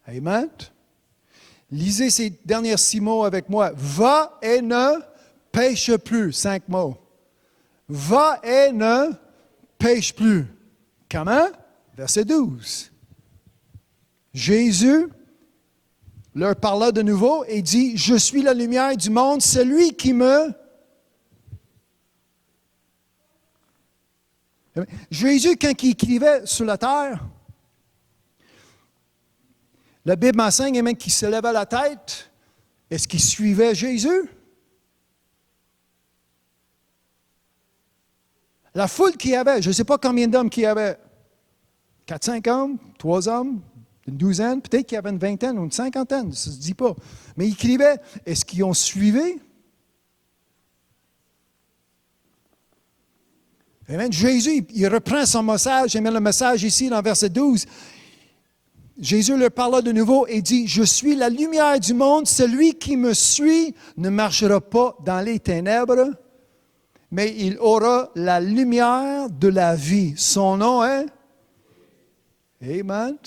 Amen. Lisez ces derniers 6 mots avec moi. Va et ne pêche plus. 5 mots. Va et ne pêche plus. Comment? Verset 12. Jésus leur parla de nouveau et dit, « Je suis la lumière du monde, celui qui me... » Jésus, quand il écrivait sur la terre, la Bible m'enseigne même qu'il se levait la tête. Est-ce qu'il suivait Jésus? La foule qu'il y avait, je ne sais pas combien d'hommes qu'il y avait. 4-5 hommes, 3 hommes, une douzaine, peut-être qu'il y avait une vingtaine ou une cinquantaine, ça ne se dit pas. Mais il écrivait, est-ce qu'ils ont suivi? Amen. Jésus, il reprend son message, il met le message ici dans verset 12. Jésus leur parla de nouveau et dit, « Je suis la lumière du monde, celui qui me suit ne marchera pas dans les ténèbres, mais il aura la lumière de la vie. » Son nom est? Amen.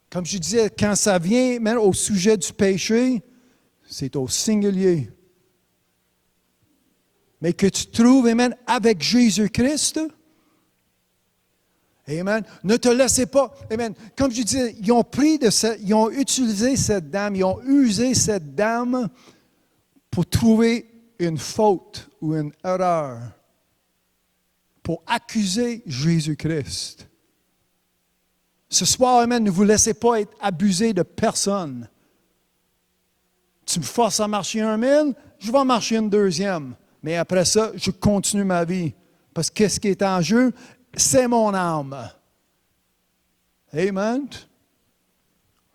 Comme je disais, quand ça vient même au sujet du péché, c'est au singulier. Mais que tu trouves, amen, avec Jésus-Christ, amen, ne te laissez pas, amen, comme je disais, ils ont utilisé cette dame, ils ont usé cette dame pour trouver une faute ou une erreur, pour accuser Jésus-Christ. Ce soir, amen, ne vous laissez pas être abusé de personne. Tu me forces à marcher 1 000, je vais marcher une deuxième. Mais après ça, je continue ma vie. Parce que qu'est-ce qui est en jeu? C'est mon âme. Amen.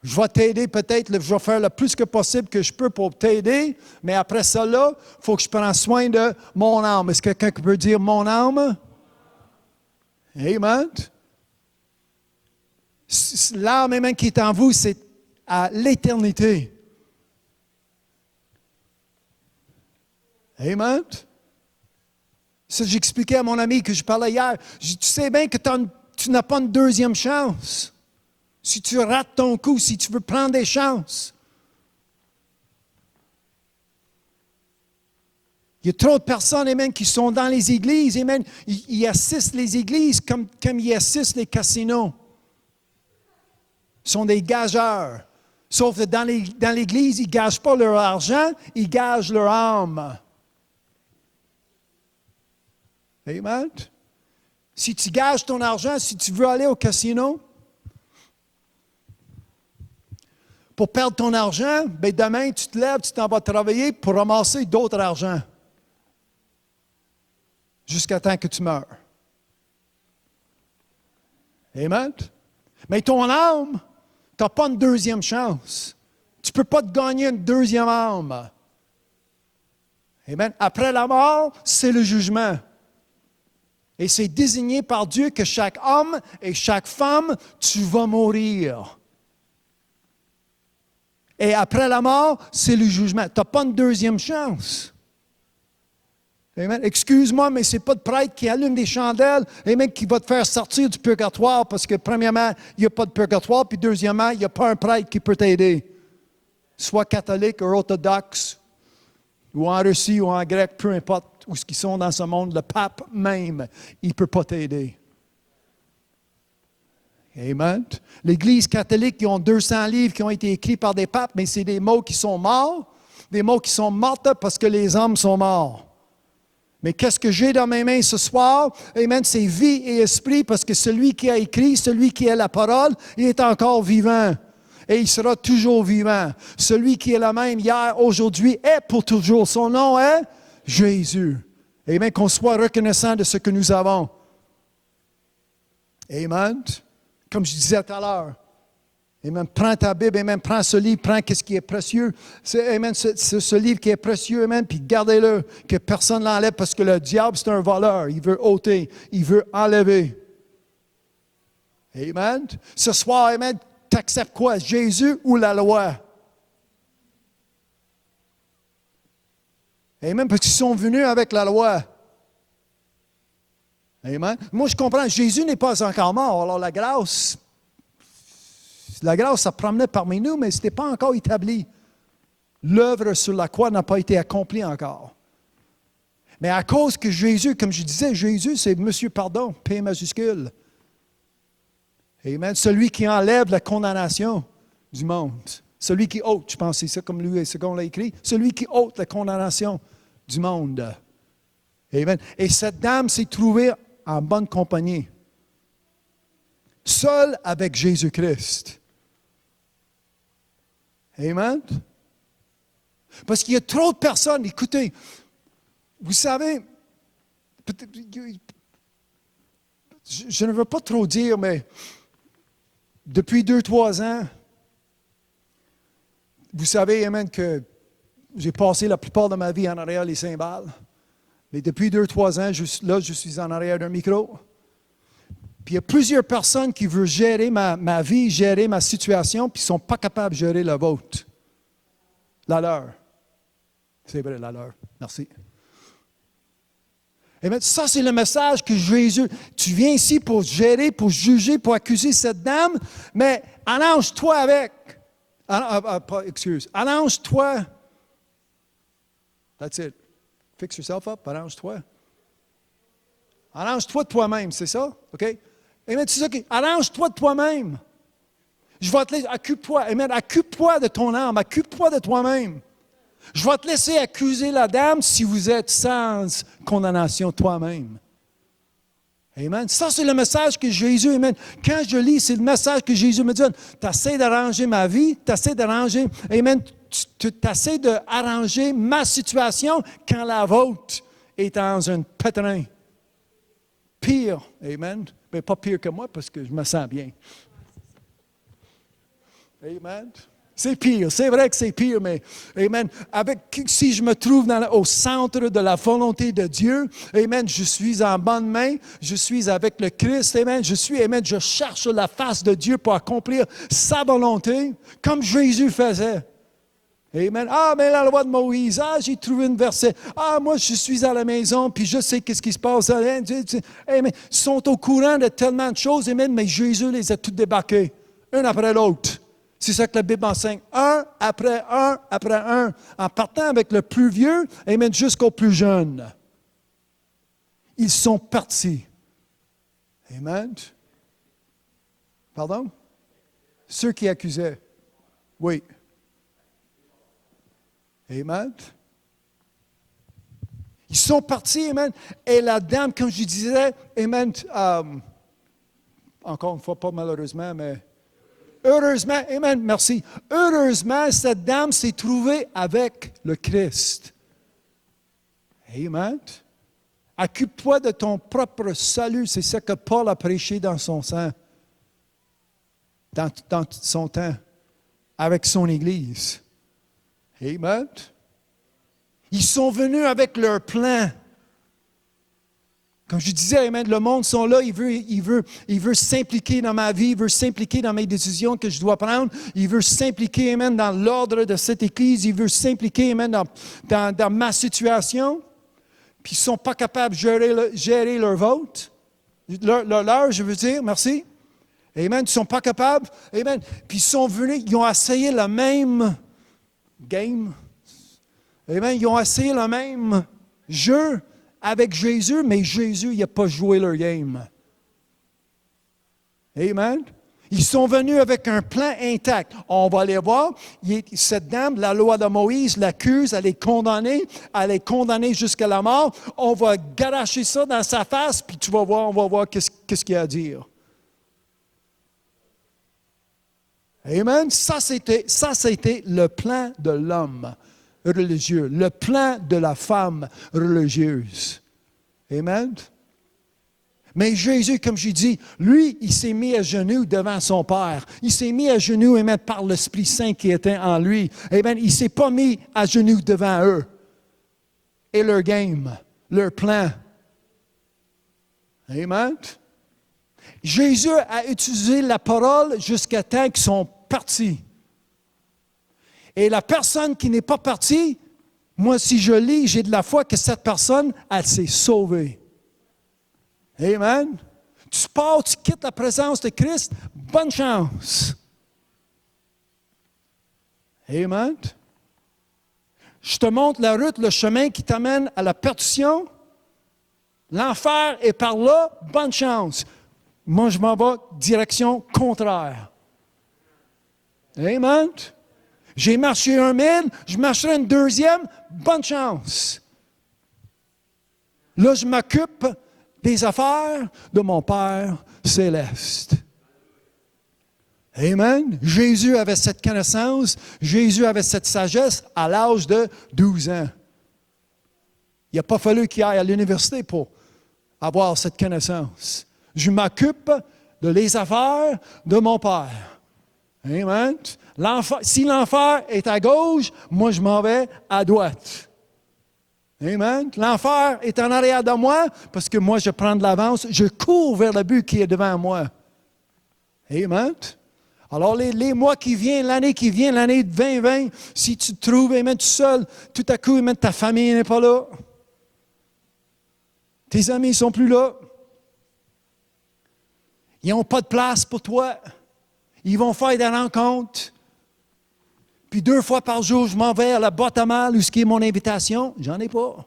Je vais t'aider peut-être, je vais faire le plus que possible que je peux pour t'aider, mais après ça, là, il faut que je prenne soin de mon âme. Est-ce que quelqu'un peut dire mon âme? Amen. L'âme même qui est en vous, c'est à l'éternité. Amen. Ça, j'expliquais à mon ami que je parlais hier. Je dis, tu sais bien que tu n'as pas une deuxième chance. Si tu rates ton coup, si tu veux prendre des chances. Il y a trop de personnes, amen, qui sont dans les églises, amen. Ils assistent les églises comme ils assistent les casinos. Ils sont des gageurs. Sauf que dans l'église, ils ne gagent pas leur argent, ils gagent leur âme. Amen. Si tu gages ton argent, si tu veux aller au casino, pour perdre ton argent, bien demain, tu te lèves, tu t'en vas travailler pour ramasser d'autres argent. Jusqu'à temps que tu meurs. Amen. Mais ton âme, tu n'as pas une deuxième chance. Tu ne peux pas te gagner une deuxième âme. Amen. Après la mort, c'est le jugement. Et c'est désigné par Dieu que chaque homme et chaque femme, tu vas mourir. Et après la mort, c'est le jugement. Tu n'as pas une deuxième chance. Amen. Excuse-moi, mais ce n'est pas de prêtre qui allume des chandelles, amen, qui va te faire sortir du purgatoire parce que, premièrement, il n'y a pas de purgatoire, puis deuxièmement, il n'y a pas un prêtre qui peut t'aider. Soit catholique ou orthodoxe, ou en Russie ou en grec, peu importe où ils sont dans ce monde, le pape même, il ne peut pas t'aider. Amen. L'Église catholique, ils ont 200 livres qui ont été écrits par des papes, mais c'est des mots qui sont morts, des mots qui sont morts parce que les hommes sont morts. Mais qu'est-ce que j'ai dans mes mains ce soir? Amen, c'est vie et esprit, parce que celui qui a écrit, celui qui a la parole, il est encore vivant. Et il sera toujours vivant. Celui qui est le même hier, aujourd'hui, est pour toujours. Son nom est Jésus. Amen, qu'on soit reconnaissant de ce que nous avons. Amen. Comme je disais tout à l'heure. Amen. Prends ta Bible, amen. Prends ce livre, prends ce qui est précieux. Amen. Ce livre qui est précieux, amen. Puis gardez-le, que personne ne l'enlève, parce que le diable, c'est un voleur. Il veut ôter, il veut enlever. Amen. Ce soir, amen, tu acceptes quoi? Jésus ou la loi? Amen. Parce qu'ils sont venus avec la loi. Amen. Moi, je comprends, Jésus n'est pas encore mort. Alors, la grâce, ça promenait parmi nous, mais ce n'était pas encore établi. L'œuvre sur la croix n'a pas été accomplie encore. Mais à cause que Jésus, comme je disais, Jésus, c'est Monsieur Pardon, P majuscule. Amen. Celui qui enlève la condamnation du monde. Celui qui ôte, je pense que c'est ça comme lui et ce qu'on l'a écrit, celui qui ôte la condamnation du monde. Amen. Et cette dame s'est trouvée en bonne compagnie, seule avec Jésus-Christ. Amen. Parce qu'il y a trop de personnes, écoutez, vous savez, je ne veux pas trop dire, mais depuis 2-3 ans, vous savez, amen, que j'ai passé la plupart de ma vie en arrière les cymbales. Mais depuis 2-3 ans, je suis en arrière d'un micro. Puis il y a plusieurs personnes qui veulent gérer ma vie, gérer ma situation, puis ils ne sont pas capables de gérer la vôtre. La leur. C'est vrai, la leur. Merci. Amen. Ça, c'est le message que Jésus... Tu viens ici pour gérer, pour juger, pour accuser cette dame, mais arrange-toi avec. Arrange-toi. That's it. Fix yourself up, arrange-toi. Arrange-toi de toi-même, c'est ça? OK? Amen. Tu sais, OK, arrange-toi de toi-même. Je vais te laisser, occupe-toi. Amen. Occupe-toi de ton âme, occupe-toi de toi-même. Je vais te laisser accuser la dame si vous êtes sans condamnation toi-même. Amen. Ça, c'est le message que Jésus, amen. Quand je lis, c'est le message que Jésus me donne. Tu essaies d'arranger ma vie, tu essaies d'arranger, amen, tu essaies d'arranger ma situation quand la vôtre est dans un pétrin. Pire, amen. Mais pas pire que moi parce que je me sens bien. Amen. C'est pire, c'est vrai que c'est pire, mais amen. Si je me trouve au centre de la volonté de Dieu, amen, je suis en bonne main, je suis avec le Christ, amen, je cherche la face de Dieu pour accomplir sa volonté, comme Jésus faisait. Amen. Ah, mais la loi de Moïse, j'ai trouvé un verset. Moi, je suis à la maison, puis je sais qu'est-ce qui se passe. Amen. Ils sont au courant de tellement de choses, amen, mais Jésus les a toutes débarquées, un après l'autre. C'est ça que la Bible enseigne. Un après un, en partant avec le plus vieux, amen, jusqu'au plus jeune. Ils sont partis. Amen. Pardon? Ceux qui accusaient. Oui. Amen. Ils sont partis, amen. Et la dame, comme je disais, amen, encore une fois, pas malheureusement, mais heureusement, amen, merci. Heureusement, cette dame s'est trouvée avec le Christ. Amen. Occupe-toi de ton propre salut. C'est ce que Paul a prêché dans son sang, dans son temps, avec son Église. Amen. Ils sont venus avec leur plan. Comme je disais, amen, le monde sont là, il veut s'impliquer dans ma vie, il veut s'impliquer dans mes décisions que je dois prendre, il veut s'impliquer, amen, dans l'ordre de cette Église, il veut s'impliquer, amen, dans ma situation, puis ils ne sont pas capables de gérer leur vote, leur, je veux dire, merci. Amen, ils ne sont pas capables, amen, puis ils sont venus, ils ont essayé le même game, amen, ils ont essayé le même jeu, avec Jésus, mais Jésus, il n'a pas joué leur game. Amen. Ils sont venus avec un plan intact. On va aller voir. Cette dame, la loi de Moïse, l'accuse, elle est condamnée jusqu'à la mort. On va garocher ça dans sa face, puis tu vas voir, on va voir qu'est-ce qu'il y a à dire. Amen. Ça, c'était le plan de l'homme religieux, le plan de la femme religieuse. Amen. Mais Jésus, comme j'ai dit, lui, il s'est mis à genoux devant son Père. Il s'est mis à genoux, amen, par l'Esprit Saint qui était en lui. Amen. Il ne s'est pas mis à genoux devant eux. Et leur game, leur plan. Amen. Jésus a utilisé la parole jusqu'à temps qu'ils sont partis. Et la personne qui n'est pas partie, Moi, si je lis, j'ai de la foi que cette personne, elle s'est sauvée. Amen. Tu pars, tu quittes la présence de Christ, bonne chance. Amen. Je te montre la route, le chemin qui t'amène à la perdition. L'enfer est par là, bonne chance. Moi, je m'en vais direction contraire. Amen. J'ai marché 1 000, je marcherai une deuxième, bonne chance. Là, je m'occupe des affaires de mon Père céleste. Amen. Jésus avait cette connaissance, Jésus avait cette sagesse à l'âge de 12 ans. Il n'a pas fallu qu'il aille à l'université pour avoir cette connaissance. Je m'occupe de les affaires de mon Père. Amen. Si l'enfer est à gauche, moi je m'en vais à droite. Amen. L'enfer est en arrière de moi parce que moi je prends de l'avance, je cours vers le but qui est devant moi. Amen. Alors les mois qui viennent, l'année qui vient, l'année de 2020, si tu te trouves, amen, tout seul, tout à coup, amen, ta famille n'est pas là. Tes amis ne sont plus là. Ils n'ont pas de place pour toi. Ils vont faire des rencontres. Puis 2 fois par jour, je m'en vais à la boîte à mal où ce qui est mon invitation. J'en ai pas.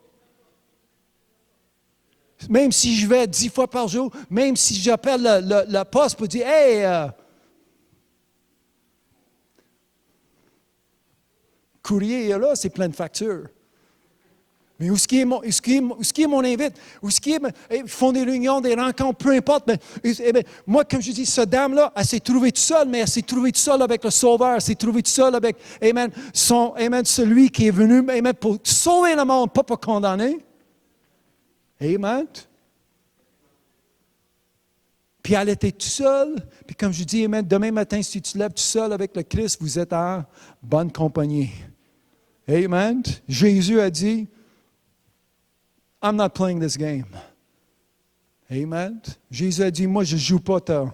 Même si je vais 10 fois par jour, même si j'appelle le poste pour dire « Hey, courrier est là, c'est plein de factures. » Mais où est-ce qui est mon invite? Où est-ce qui est, ils font des réunions, des rencontres, peu importe. Mais, moi, comme je dis, cette dame-là, elle s'est trouvée toute seule, mais elle s'est trouvée toute seule avec le Sauveur. Elle s'est trouvée toute seule avec, amen, celui qui est venu, amen, pour sauver le monde, pas pour condamner. Amen. Puis elle était toute seule. Puis comme je dis, amen, demain matin, si tu te lèves tout seul avec le Christ, vous êtes en bonne compagnie. Amen. Jésus a dit, I'm not playing this game. Amen. Jésus a dit, moi, je ne joue pas ça.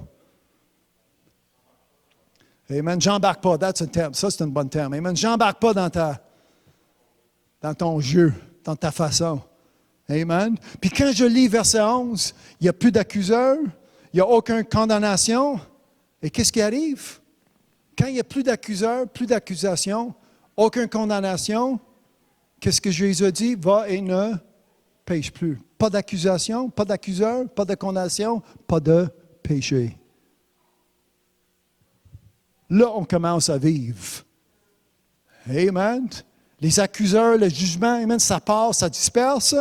Amen. J'embarque pas. That's a terme. Ça, c'est un bon terme. Amen. J'embarque pas dans ton jeu, dans ta façon. Amen. Puis quand je lis verset 11, il n'y a plus d'accuseur, il n'y a aucune condamnation. Et qu'est-ce qui arrive? Quand il n'y a plus d'accuseur, plus d'accusation, aucune condamnation, qu'est-ce que Jésus a dit? Va et ne pêche plus. Pas d'accusation, pas d'accuseur, pas de condamnation, pas de péché. Là, on commence à vivre. Amen. Les accuseurs, le jugement, amen, ça passe, ça disperse.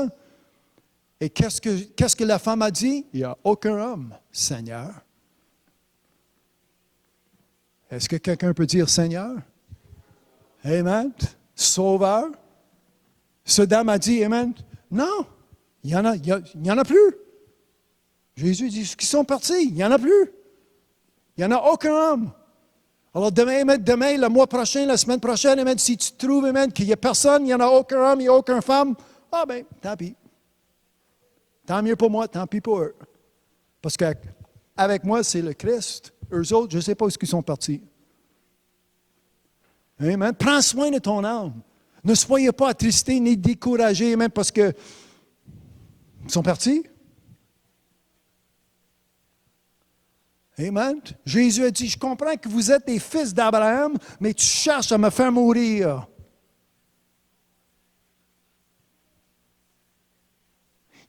Et qu'est-ce que la femme a dit? Il n'y a aucun homme, Seigneur. Est-ce que quelqu'un peut dire Seigneur? Amen. Sauveur. Ce dame a dit, amen. Non, il n'y en a plus. Jésus dit, qu'ils sont partis, il n'y en a plus. Il n'y en a aucun homme. Alors demain, le mois prochain, la semaine prochaine, amen, si tu trouves, amen, qu'il n'y a personne, il n'y en a aucun homme, il n'y a aucune femme, ah ben, tant pis. Tant mieux pour moi, tant pis pour eux. Parce qu'avec moi, c'est le Christ. Eux autres, je ne sais pas où ils sont partis. Amen. Prends soin de ton âme. Ne soyez pas attristés ni découragés, même parce qu'ils sont partis. Amen. Jésus a dit, je comprends que vous êtes des fils d'Abraham, mais tu cherches à me faire mourir.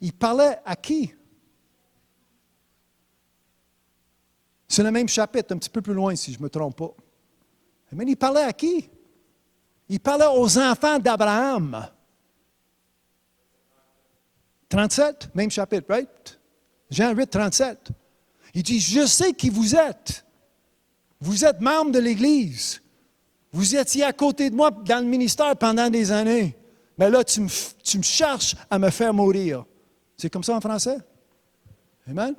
Il parlait à qui? C'est le même chapitre, un petit peu plus loin, si je ne me trompe pas. Mais il parlait à qui? Il parlait aux enfants d'Abraham. 37, même chapitre, right? Jean 8, 37. Il dit, je sais qui vous êtes. Vous êtes membre de l'Église. Vous étiez à côté de moi dans le ministère pendant des années. Mais là, tu me cherches à me faire mourir. C'est comme ça en français? Amen?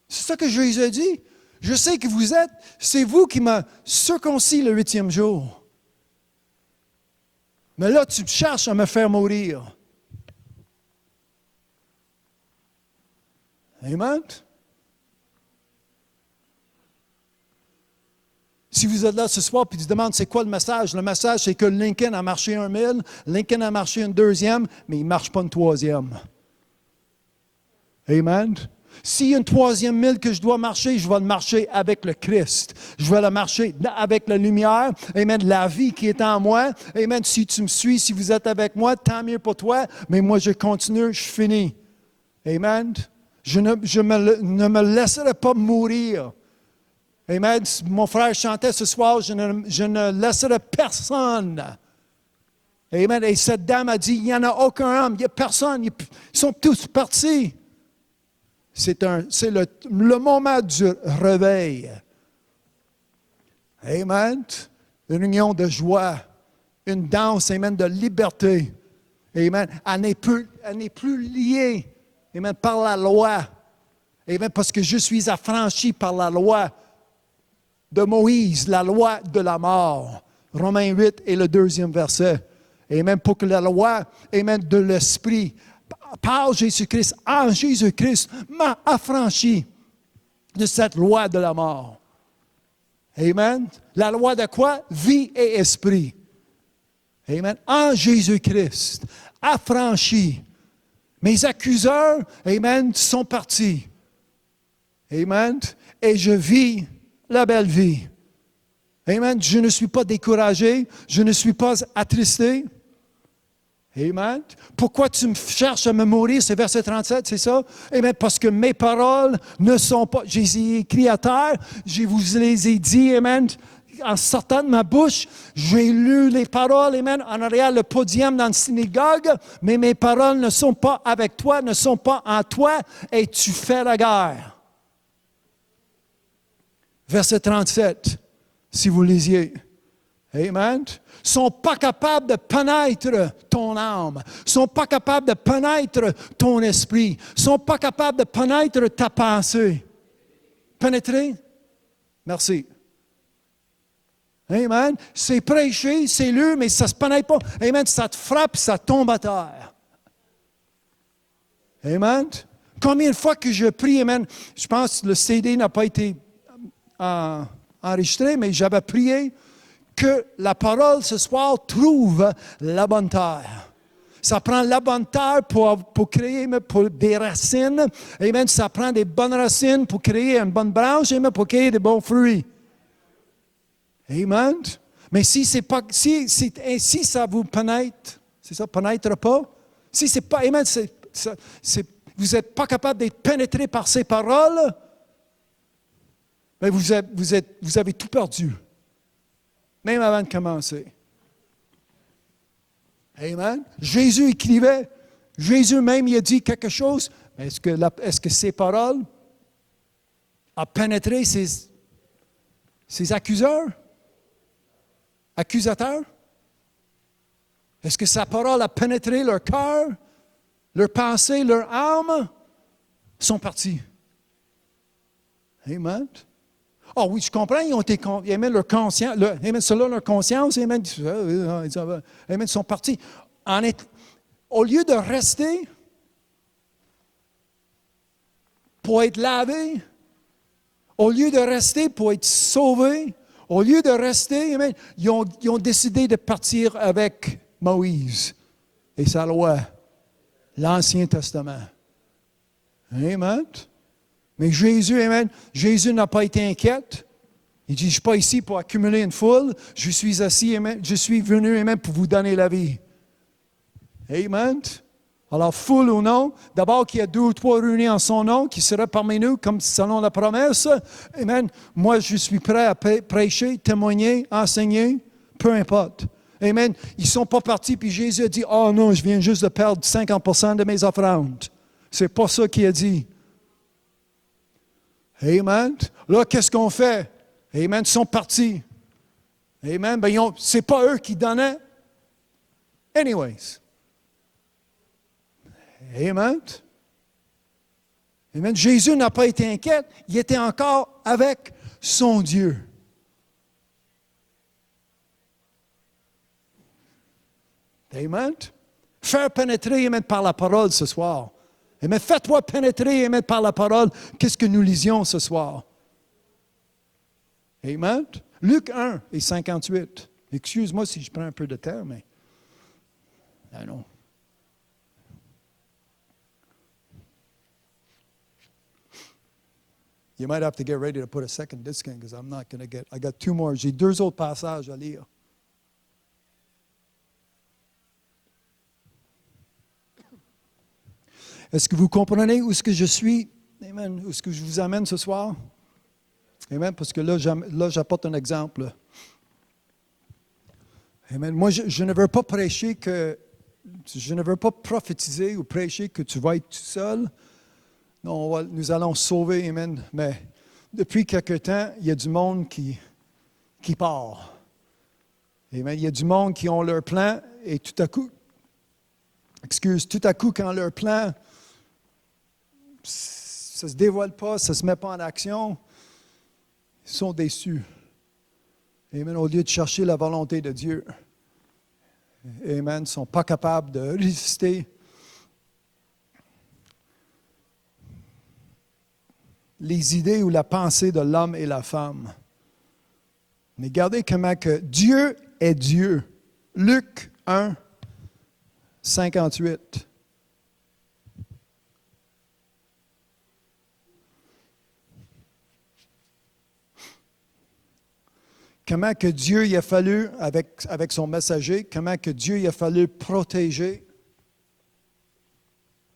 C'est ça que Jésus a dit. Je sais que vous êtes, c'est vous qui m'a circoncis le 8e jour. Mais là, tu me cherches à me faire mourir. Amen? Si vous êtes là ce soir et tu te demandes c'est quoi le message c'est que Lincoln a marché 1 000, Lincoln a marché une deuxième, mais il ne marche pas une troisième. Amen. S'il y a une troisième mille que je dois marcher, je vais le marcher avec le Christ. Je vais le marcher avec la lumière. Amen. La vie qui est en moi. Amen. Si tu me suis, si vous êtes avec moi, tant mieux pour toi. Mais moi, je continue, je finis. Amen. Je ne me laisserai pas mourir. Amen. Mon frère chantait ce soir, je ne laisserai personne. Amen. Et cette dame a dit, il n'y en a aucun homme, il n'y a personne. Ils sont tous partis. C'est le moment du réveil. Amen. Une union de joie, une danse, amen, de liberté. Amen. Elle n'est plus liée, amen, par la loi. Amen. Parce que je suis affranchi par la loi de Moïse, la loi de la mort. Romains 8 est le 2e verset. Amen. Pour que la loi, amen, de l'Esprit, par Jésus-Christ, en Jésus-Christ, m'a affranchi de cette loi de la mort. Amen. La loi de quoi? Vie et esprit. Amen. En Jésus-Christ, affranchi. Mes accuseurs, amen, sont partis. Amen. Et je vis la belle vie. Amen. Je ne suis pas découragé. Je ne suis pas attristé. Amen. Pourquoi tu me cherches à me mourir? C'est verset 37, c'est ça? Amen. Parce que mes paroles ne sont pas... Je les ai écrites à terre. Je vous les ai dit, amen. En sortant de ma bouche, j'ai lu les paroles, amen, en arrière le podium dans la synagogue. Mais mes paroles ne sont pas avec toi, ne sont pas en toi, et tu fais la guerre. Verset 37, si vous lisiez. Amen. Sont pas capables de pénétrer ton âme. Sont pas capables de pénétrer ton esprit. Sont pas capables de pénétrer ta pensée. Pénétrer? Merci. Amen. C'est prêché, c'est lu, mais ça ne se pénètre pas. Amen. Ça te frappe, ça tombe à terre. Amen. Combien de fois que je prie, amen, je pense que le CD n'a pas été enregistré, mais j'avais prié que la parole ce soir trouve la bonne terre. Ça prend la bonne terre pour créer pour des racines. Amen. Ça prend des bonnes racines pour créer une bonne branche, amen, pour créer des bons fruits. Amen. Mais si ça vous pénètre, c'est ça, pénètre pas. Si c'est pas, amen, vous n'êtes pas capable d'être pénétré par ces paroles, mais vous avez tout perdu. Même avant de commencer. Amen. Jésus écrivait. Jésus même, il a dit quelque chose. Est-ce que ces paroles ont pénétré ses accuseurs? Accusateurs? Est-ce que sa parole a pénétré leur cœur, leur pensée, leur âme? Ils sont partis. Amen. Ah oui, je comprends, ils ont été, amen, leur conscience, selon leur conscience, amen, ils sont partis. Au lieu de rester pour être lavés, au lieu de rester pour être sauvés, au lieu de rester, amen, ils ont décidé de partir avec Moïse et sa loi, l'Ancien Testament. Amen. Mais Jésus, amen, Jésus n'a pas été inquiet. Il dit, je ne suis pas ici pour accumuler une foule. Je suis assis, amen, je suis venu, amen, pour vous donner la vie. Amen. Alors, foule ou non, d'abord qu'il y a 2 ou 3 réunis en son nom, qui seraient parmi nous, comme selon la promesse. Amen. Moi, je suis prêt à prêcher, témoigner, enseigner, peu importe. Amen. Ils ne sont pas partis, puis Jésus a dit, oh non, je viens juste de perdre 50% de mes offrandes. Ce n'est pas ça qu'il a dit. Amen. Là, qu'est-ce qu'on fait? Amen. Ils sont partis. Amen. Ce n'est pas eux qui donnaient. Anyways. Amen. Amen. Jésus n'a pas été inquiet. Il était encore avec son Dieu. Amen. Faire pénétrer, amen, par la parole ce soir. Amen. Fais-toi pénétrer, amen, par la parole. Qu'est-ce que nous lisions ce soir? Amen. Luc 1 et 58. Excuse-moi si je prends un peu de temps, mais... Ah non. You might have to get ready to put a second disc in because I'm not going to get... I got 2 more. J'ai 2 autres passages à lire. Est-ce que vous comprenez où est-ce que je suis? Amen. Où est-ce que je vous amène ce soir? Amen. Parce que là, j'apporte un exemple. Amen. Moi, je ne veux pas prêcher que... Je ne veux pas prophétiser ou prêcher que tu vas être tout seul. Non, nous allons sauver. Amen. Mais depuis quelque temps, il y a du monde qui part. Amen. Il y a du monde qui ont leur plan et tout à coup, quand leur plan ça ne se dévoile pas, ça ne se met pas en action, ils sont déçus. Amen. Au lieu de chercher la volonté de Dieu. Amen. Ils ne sont pas capables de résister. Les idées ou la pensée de l'homme et la femme. Mais regardez comment que Dieu est Dieu. Luc 1, 58. Comment que Dieu il a fallu, avec son messager, comment que Dieu il a fallu protéger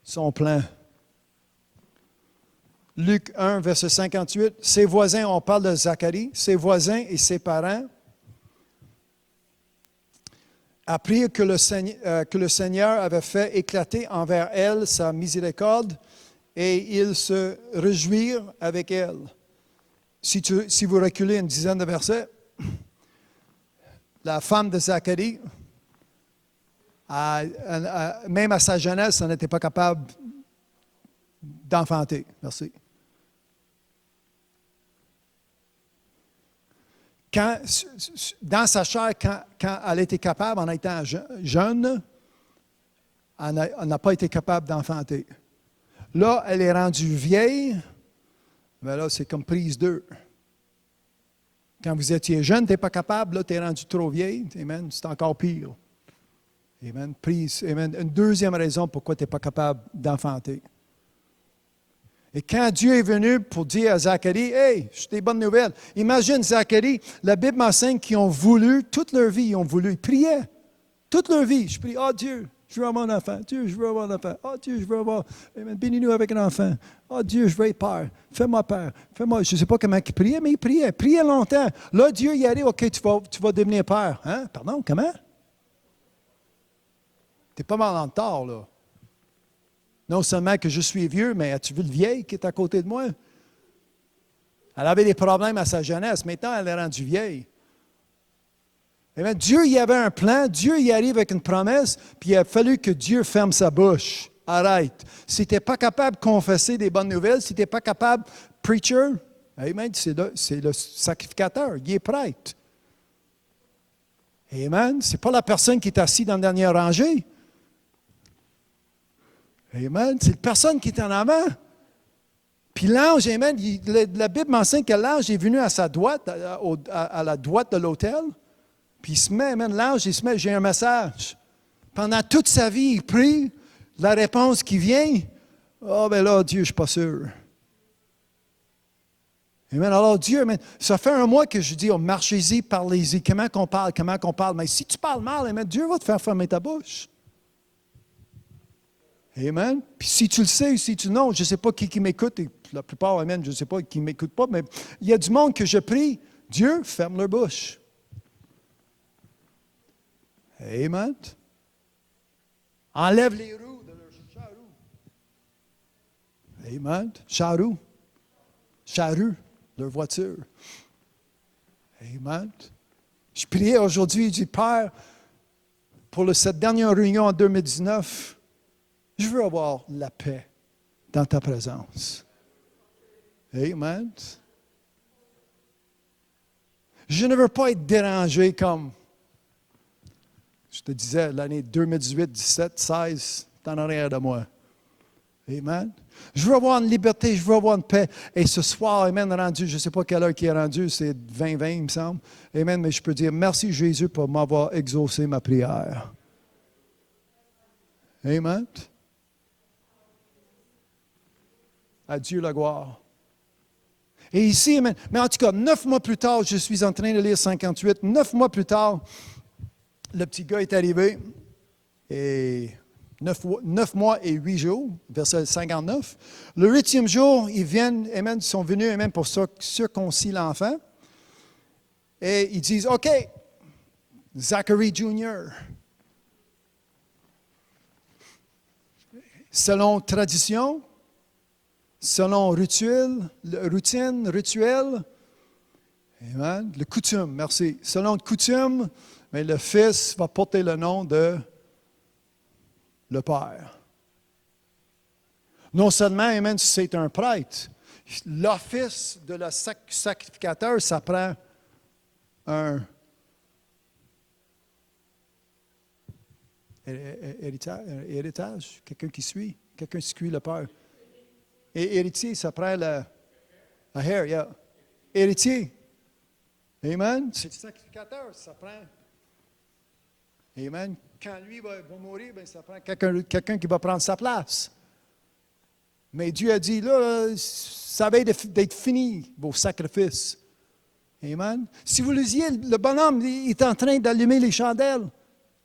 son plan. Luc 1, verset 58, ses voisins, on parle de Zacharie, ses voisins et ses parents apprirent que le Seigneur avait fait éclater envers elle sa miséricorde et ils se réjouirent avec elle. Si vous reculez une dizaine de versets, la femme de Zacharie, même à sa jeunesse, elle n'était pas capable d'enfanter. Merci. Dans sa chair, quand elle était capable, en étant jeune, elle n'a pas été capable d'enfanter. Là, elle est rendue vieille, mais là, c'est comme prise 2. Quand vous étiez jeune, tu n'es pas capable, là, tu es rendu trop vieille. Amen. C'est encore pire. Amen. Prise. Amen. Une deuxième raison pourquoi tu n'es pas capable d'enfanter. Et quand Dieu est venu pour dire à Zacharie, « Hey, j'ai des bonnes nouvelles. » Imagine Zacharie, la Bible m'enseigne qu'ils ont voulu, toute leur vie, ils ont voulu, ils priaient. Toute leur vie, je prie, « Oh Dieu, je veux avoir un enfant. Dieu, je veux avoir un enfant. Oh Dieu, je veux avoir, amen, bénis-nous avec un enfant. Oh Dieu, je veux être père. Fais-moi père. Fais-moi, je ne sais pas comment ils priaient, mais ils priaient. Priaient longtemps. Là, Dieu y arrive, OK, tu vas devenir père. Hein? Pardon, comment? Tu es pas mal en retard, là. Non seulement que je suis vieux, mais as-tu vu le vieil qui est à côté de moi? Elle avait des problèmes à sa jeunesse. Maintenant, elle est rendue vieille. Amen. Dieu y avait un plan. Dieu y arrive avec une promesse. Puis il a fallu que Dieu ferme sa bouche. Arrête. Si tu n'es pas capable de confesser des bonnes nouvelles, si tu n'es pas capable, preacher, amen, c'est le sacrificateur. Il est prêtre. Amen. Ce n'est pas la personne qui est assise dans la dernière rangée. Amen. C'est la personne qui est en avant. Puis l'ange, amen, la Bible m'enseigne que l'ange est venu à sa droite, à la droite de l'autel. Puis il se met, amen, l'ange, il se met, j'ai un message. Pendant toute sa vie, il prie. La réponse qui vient, oh, ben là, Dieu, je ne suis pas sûr. Amen. Alors, Dieu, amen, ça fait un mois que je dis, oh, marchez-y, parlez-y. Comment qu'on parle? Mais si tu parles mal, amen, Dieu va te faire fermer ta bouche. Amen. Puis si tu le sais ou si tu non, je ne sais pas qui m'écoute, et la plupart, amen, je ne sais pas qui ne m'écoute pas, mais il y a du monde que je prie, Dieu, ferme leur bouche. Amen. Enlève les roues de leur charrue. Amen. Charrue, leur voiture. Amen. Je priais aujourd'hui, je dis, Père, pour cette dernière réunion en 2019, je veux avoir la paix dans ta présence. Amen. Je ne veux pas être dérangé comme, je te disais, l'année 2018, 17, 16, c'est en arrière de moi. Amen. Je veux avoir une liberté, je veux avoir une paix. Et ce soir, Amen, rendu, je ne sais pas quelle heure qui est rendu, c'est 20, il me semble. Amen, mais je peux dire merci Jésus pour m'avoir exaucé ma prière. Amen. À Dieu la gloire. Et ici, amen. Mais en tout cas, 9 mois plus tard, je suis en train de lire 58. 9 mois plus tard, le petit gars est arrivé. Et 9 mois et 8 jours, verset 59. Le 8e jour, ils viennent, amen, ils sont venus, amen, pour circoncire l'enfant. Et ils disent, OK, Zacharie Jr., selon tradition, selon rituel, amen, le coutume, merci. Selon le coutume, mais le fils va porter le nom de le Père. Non seulement, amen, c'est un prêtre. L'office de le sacrificateur, ça prend un héritage, quelqu'un qui suit le Père. Et héritier, ça prend le hair, yeah. Héritier. Amen. C'est le sacrificateur, ça prend. Amen. Quand lui va mourir, bien, ça prend quelqu'un qui va prendre sa place. Mais Dieu a dit, là, ça va d'être fini, vos sacrifices. Amen. Si vous lisiez, le bonhomme, il est en train d'allumer les chandelles,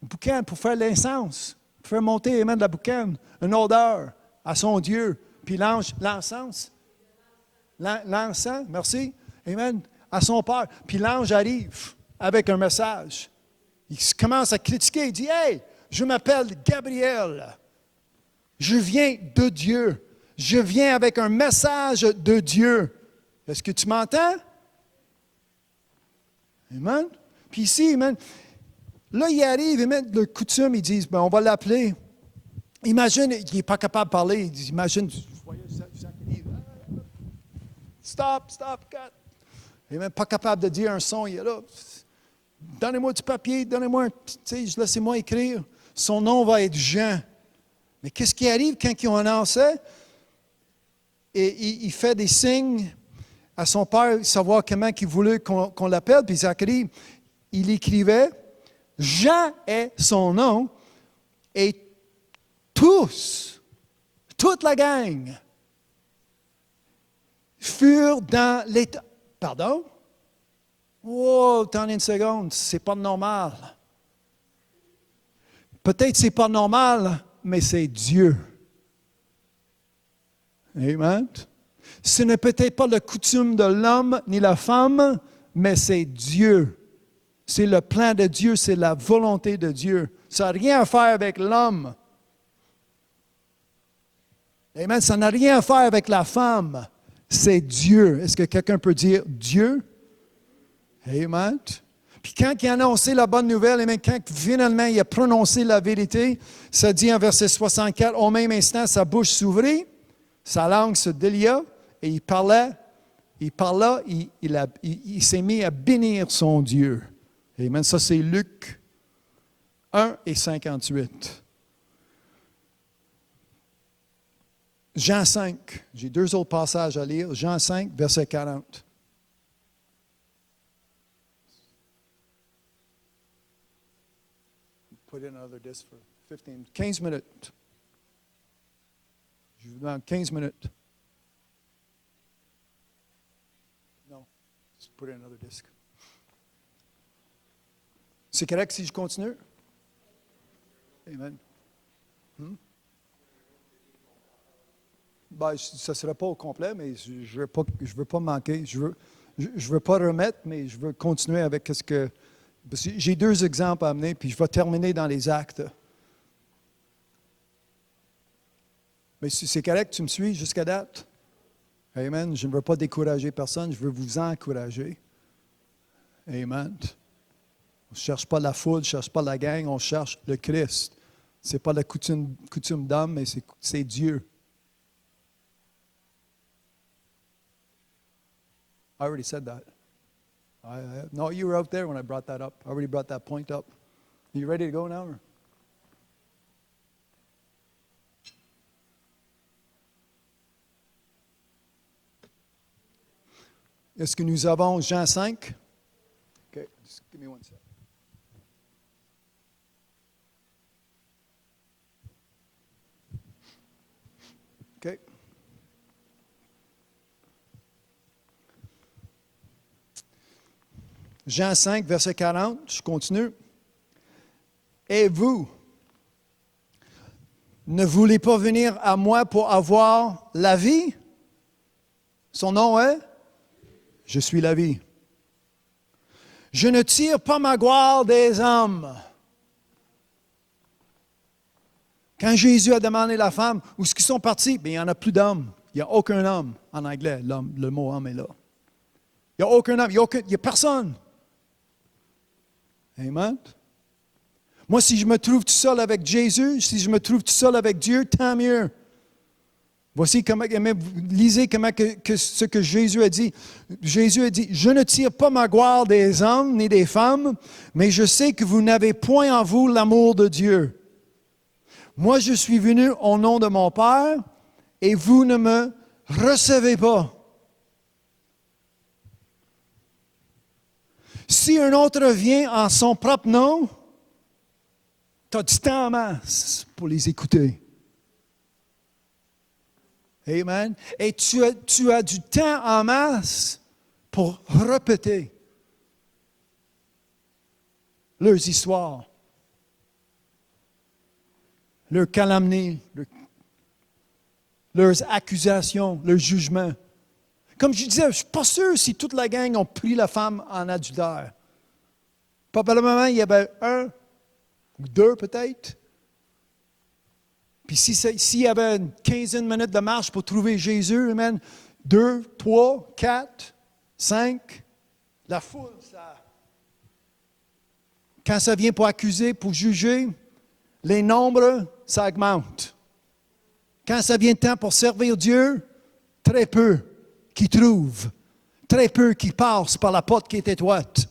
le boucan, pour faire l'encens, pour faire monter, amen, de la boucane, une odeur à son Dieu. Puis l'encens, merci, amen, à son Père. Puis l'ange arrive avec un message. Il commence à critiquer, il dit, « Hey, je m'appelle Gabriel, je viens de Dieu, je viens avec un message de Dieu. Est-ce que tu m'entends? » Amen. Puis ici, amen, là, il arrive, amen, le coutume, ils disent, ben, on va l'appeler. Imagine, il n'est pas capable de parler, il dit, imagine, vous voyez, stop, cut. Il n'est même pas capable de dire un son, il est là. Donnez-moi du papier, laissez-moi écrire. Son nom va être Jean. Mais qu'est-ce qui arrive quand ils ont annoncé? Et il fait des signes à son père, savoir comment il voulait qu'on l'appelle. Puis Zacharie, il écrivait, Jean est son nom. Et toute la gang, furent dans l'état. Pardon? Oh, attendez une seconde, c'est pas normal. Peut-être c'est pas normal, mais c'est Dieu. Amen. Ce n'est peut-être pas la coutume de l'homme ni la femme, mais c'est Dieu. C'est le plan de Dieu, c'est la volonté de Dieu. Ça n'a rien à faire avec l'homme. Amen. Ça n'a rien à faire avec la femme. C'est Dieu. Est-ce que quelqu'un peut dire Dieu? Amen. Puis quand il a annoncé la bonne nouvelle, amen, quand finalement il a prononcé la vérité, ça dit en verset 64, au même instant, sa bouche s'ouvrit, sa langue se délia, et il parlait, il s'est mis à bénir son Dieu. Amen. Ça, c'est Luc 1 et 58. Jean 5, j'ai 2 autres passages à lire. Jean 5, verset 40. Put in another disc for 15 minutes. Je vous demande 15 minutes. Non, just put in another disc. C'est correct si je continue? Amen. Ben, ça ne sera pas au complet, mais je ne veux pas manquer. Je veux pas remettre, mais je veux continuer avec ce que... Parce que j'ai 2 exemples à amener, puis je vais terminer dans les actes. Mais c'est correct, tu me suis jusqu'à date? Amen. Je ne veux pas décourager personne, je veux vous encourager. Amen. On ne cherche pas la foule, on ne cherche pas la gang, on cherche le Christ. Ce n'est pas la coutume d'homme, mais c'est Dieu. I already said that. No, you were out there when I brought that up. I already brought that point up. Are you ready to go now? Est-ce que nous avons Jean 5? OK, just give me one second. OK. Jean 5, verset 40, je continue. Et vous, ne voulez pas venir à moi pour avoir la vie? Son nom est? Je suis la vie. Je ne tire pas ma gloire des hommes. Quand Jésus a demandé à la femme, où est-ce qu'ils sont partis? Bien, il n'y en a plus d'hommes. Il n'y a aucun homme. En anglais, l'homme, le mot homme est là. Il n'y a aucun homme, il n'y a personne. Amen. Moi, si je me trouve tout seul avec Jésus, si je me trouve tout seul avec Dieu, tant mieux. Voici comment, lisez comment ce que Jésus a dit. Jésus a dit, « Je ne tire pas ma gloire des hommes ni des femmes, mais je sais que vous n'avez point en vous l'amour de Dieu. Moi, je suis venu au nom de mon Père, et vous ne me recevez pas. Si un autre vient en son propre nom, tu as du temps en masse pour les écouter. Amen. Et tu as du temps en masse pour répéter leurs histoires, leurs calomnies, leurs accusations, leurs jugements. Comme je disais, je ne suis pas sûr si toute la gang a pris la femme en adultère. Probablement, il y avait un ou deux peut-être. Puis s'il y avait une quinzaine de minutes de marche pour trouver Jésus, amen, 2, 3, 4, 5, la foule, ça. Quand ça vient pour accuser, pour juger, les nombres, ça augmente. Quand ça vient de temps pour servir Dieu, très peu qui trouvent, très peu qui passent par la porte qui est étroite.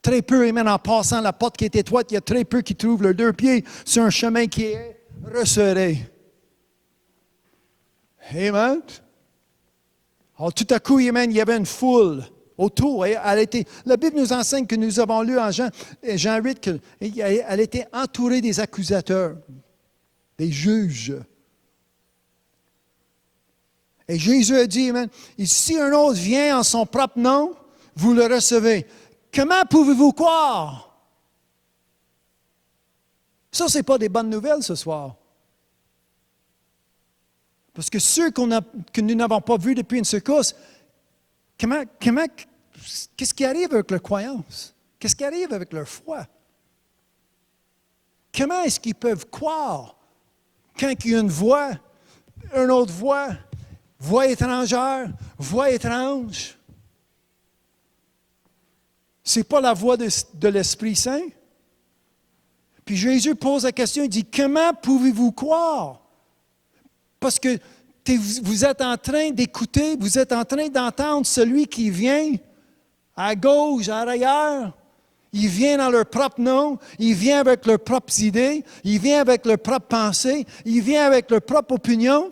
Très peu, amen, en passant la porte qui est étroite, il y a très peu qui trouvent leurs deux pieds sur un chemin qui est resserré. Amen. Alors, tout à coup, amen, il y avait une foule autour. La Bible nous enseigne que nous avons lu en Jean 8 qu'elle était entourée des accusateurs, des juges. Et Jésus a dit, amen, si un autre vient en son propre nom, vous le recevez. Comment pouvez-vous croire? Ça, ce n'est pas des bonnes nouvelles ce soir. Parce que ceux que nous n'avons pas vus depuis une secousse, qu'est-ce qui arrive avec leur croyance? Qu'est-ce qui arrive avec leur foi? Comment est-ce qu'ils peuvent croire quand il y a une voix, une autre voix étrangère, voix étrange? Ce n'est pas la voix de l'Esprit Saint. Puis Jésus pose la question, il dit, comment pouvez-vous croire? Parce que vous êtes en train d'écouter, vous êtes en train d'entendre celui qui vient à gauche, à l'arrière. Il vient dans leur propre nom, il vient avec leurs propres idées, il vient avec leurs propres pensées, il vient avec leur propre opinion,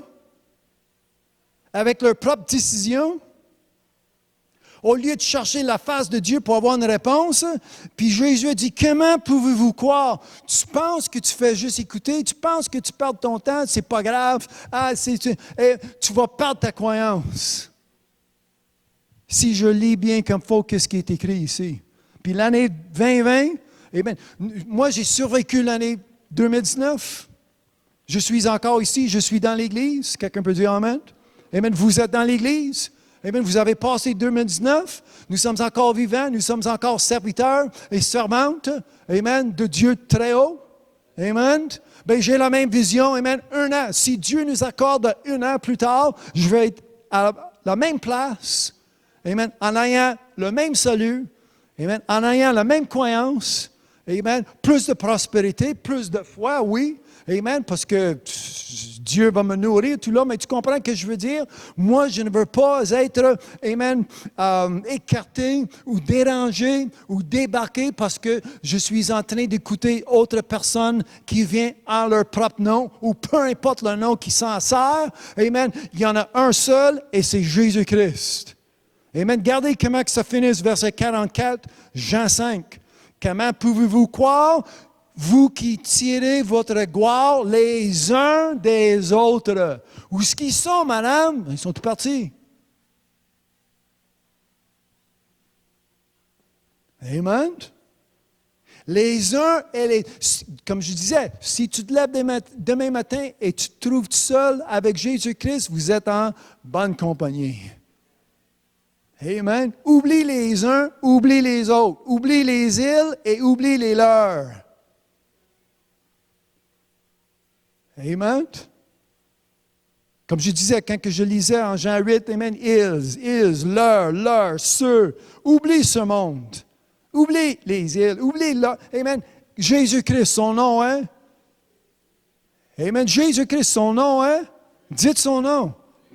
avec leurs propres décisions. Au lieu de chercher la face de Dieu pour avoir une réponse, puis Jésus a dit, comment pouvez-vous croire? Tu penses que tu fais juste écouter, tu penses que tu perds ton temps, c'est pas grave, tu vas perdre ta croyance. Si je lis bien comme il faut, qu'est-ce qui est écrit ici? Puis l'année 2020, eh bien, moi j'ai survécu l'année 2019. Je suis encore ici, je suis dans l'Église. Quelqu'un peut dire Amen? Amen. Vous êtes dans l'Église. Amen. Vous avez passé 2019. Nous sommes encore vivants. Nous sommes encore serviteurs et servantes. Amen. De Dieu très haut. Amen. Bien, j'ai la même vision. Amen. 1 an. Si Dieu nous accorde 1 an plus tard, je vais être à la même place. Amen. En ayant le même salut. Amen. En ayant la même croyance. Amen. Plus de prospérité, plus de foi, oui. Amen. Parce que Dieu va me nourrir tout là, mais tu comprends ce que je veux dire? Moi, je ne veux pas être, amen, écarté ou dérangé ou débarqué parce que je suis en train d'écouter autre personne qui vient en leur propre nom ou peu importe le nom qui s'en sert. Amen. Il y en a un seul et c'est Jésus-Christ. Amen. Regardez comment que ça finit, verset 44, Jean 5. Comment pouvez-vous croire, vous qui tirez votre gloire les uns des autres? Où est-ce qu'ils sont, madame? Ils sont tous partis. Amen. Les uns et les... Comme je disais, si tu te lèves demain matin et tu te trouves seul avec Jésus-Christ, vous êtes en bonne compagnie. Amen. Oublie les uns, oublie les autres. Oublie les îles et oublie les leurs. Amen. Comme je disais, quand je lisais en Jean 8, amen, ils, leurs, ceux. Oublie ce monde. Oublie les îles, oublie là. Amen. Jésus-Christ, son nom, hein? Amen. Jésus-Christ, son nom, hein? Dites son nom.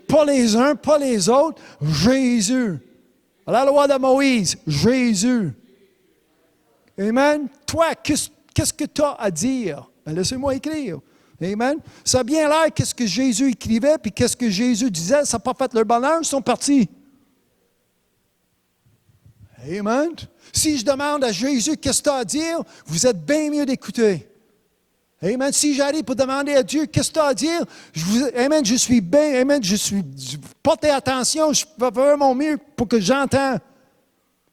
Pas les uns, pas les autres. Jésus. À la loi de Moïse, Jésus. Amen. Toi, qu'est-ce que tu as à dire? Ben, laissez-moi écrire. Amen. Ça a bien l'air qu'est-ce que Jésus écrivait, puis qu'est-ce que Jésus disait, ça n'a pas fait leur bonheur, ils sont partis. Amen. Si je demande à Jésus qu'est-ce que tu as à dire, vous êtes bien mieux d'écouter. Amen. Si j'arrive pour demander à Dieu qu'est-ce que tu as à dire, amen, je suis bien, amen, portez attention, je vais faire mon mieux pour que j'entende.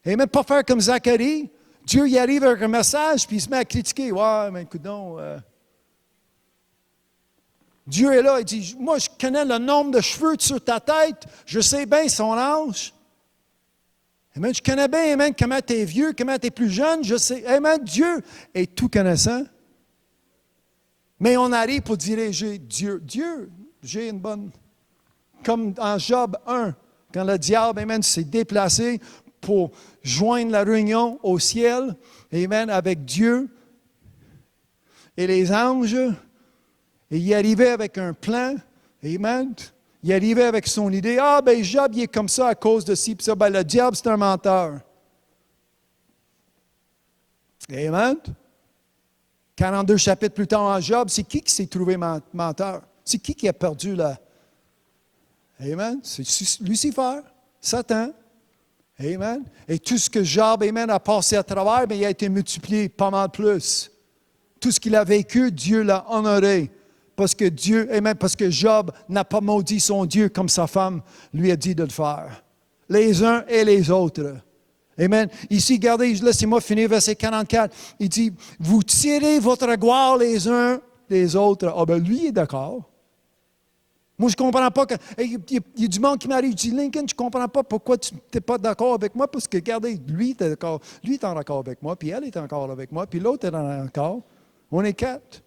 Amen. Pas faire comme Zacharie. Dieu y arrive avec un message, puis il se met à critiquer. Ouais, mais écoute donc. Dieu est là, il dit, moi je connais le nombre de cheveux sur ta tête, je sais bien son âge. Amen. Je connais bien, amen, comment tu es vieux, comment tu es plus jeune, je sais. Amen. Dieu est tout connaissant. Mais on arrive pour diriger Dieu. Dieu, j'ai une bonne... Comme en Job 1, quand le diable, amen, s'est déplacé pour joindre la réunion au ciel, amen, avec Dieu et les anges, et il arrivait avec un plan, amen. Il arrivait avec son idée, ah ben Job, il est comme ça à cause de ci, puis ça, ben le diable, c'est un menteur. Amen. 42 chapitres plus tard en Job, c'est qui s'est trouvé menteur? C'est qui a perdu là? Amen. C'est Lucifer, Satan. Amen. Et tout ce que Job, amen, a passé à travers, bien, il a été multiplié pas mal plus. Tout ce qu'il a vécu, Dieu l'a honoré. Parce que Dieu, amen, parce que Job n'a pas maudit son Dieu comme sa femme lui a dit de le faire. Les uns et les autres. Amen. Ici, regardez, laissez-moi finir verset 44. Il dit, vous tirez votre gloire les uns des autres. Ah ben lui, il est d'accord. Moi, je ne comprends pas. Il y a du monde qui m'arrive, je dis, Lincoln, je ne comprends pas pourquoi tu n'es pas d'accord avec moi, parce que, regardez, lui, il est d'accord. Lui est en accord avec moi, puis elle est encore avec moi, puis l'autre est en accord. On est quatre.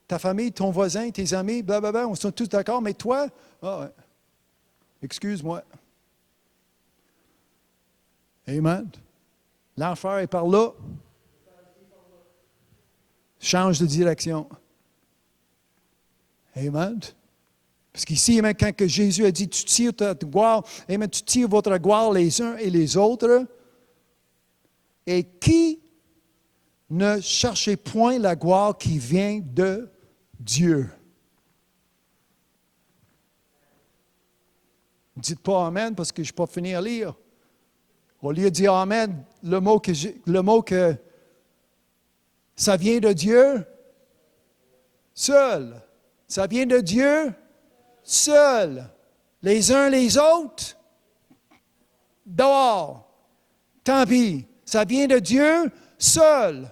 Ta famille, ton voisin, tes amis, blablabla, on est tous d'accord, mais toi, ah ouais. Excuse-moi. Amen. L'enfer est par là. Change de direction. Amen. Parce qu'ici, amen, quand que Jésus a dit, tu tires ta gloire, amen, tu tires votre gloire les uns et les autres. Et qui ne cherchez point la gloire qui vient de Dieu. Dites pas Amen parce que je ne peux pas finir à lire. Au lieu de dire Amen, le mot que ça vient de Dieu, seul. Ça vient de Dieu, seul. Les uns les autres, dehors. Tant pis. Ça vient de Dieu, seul.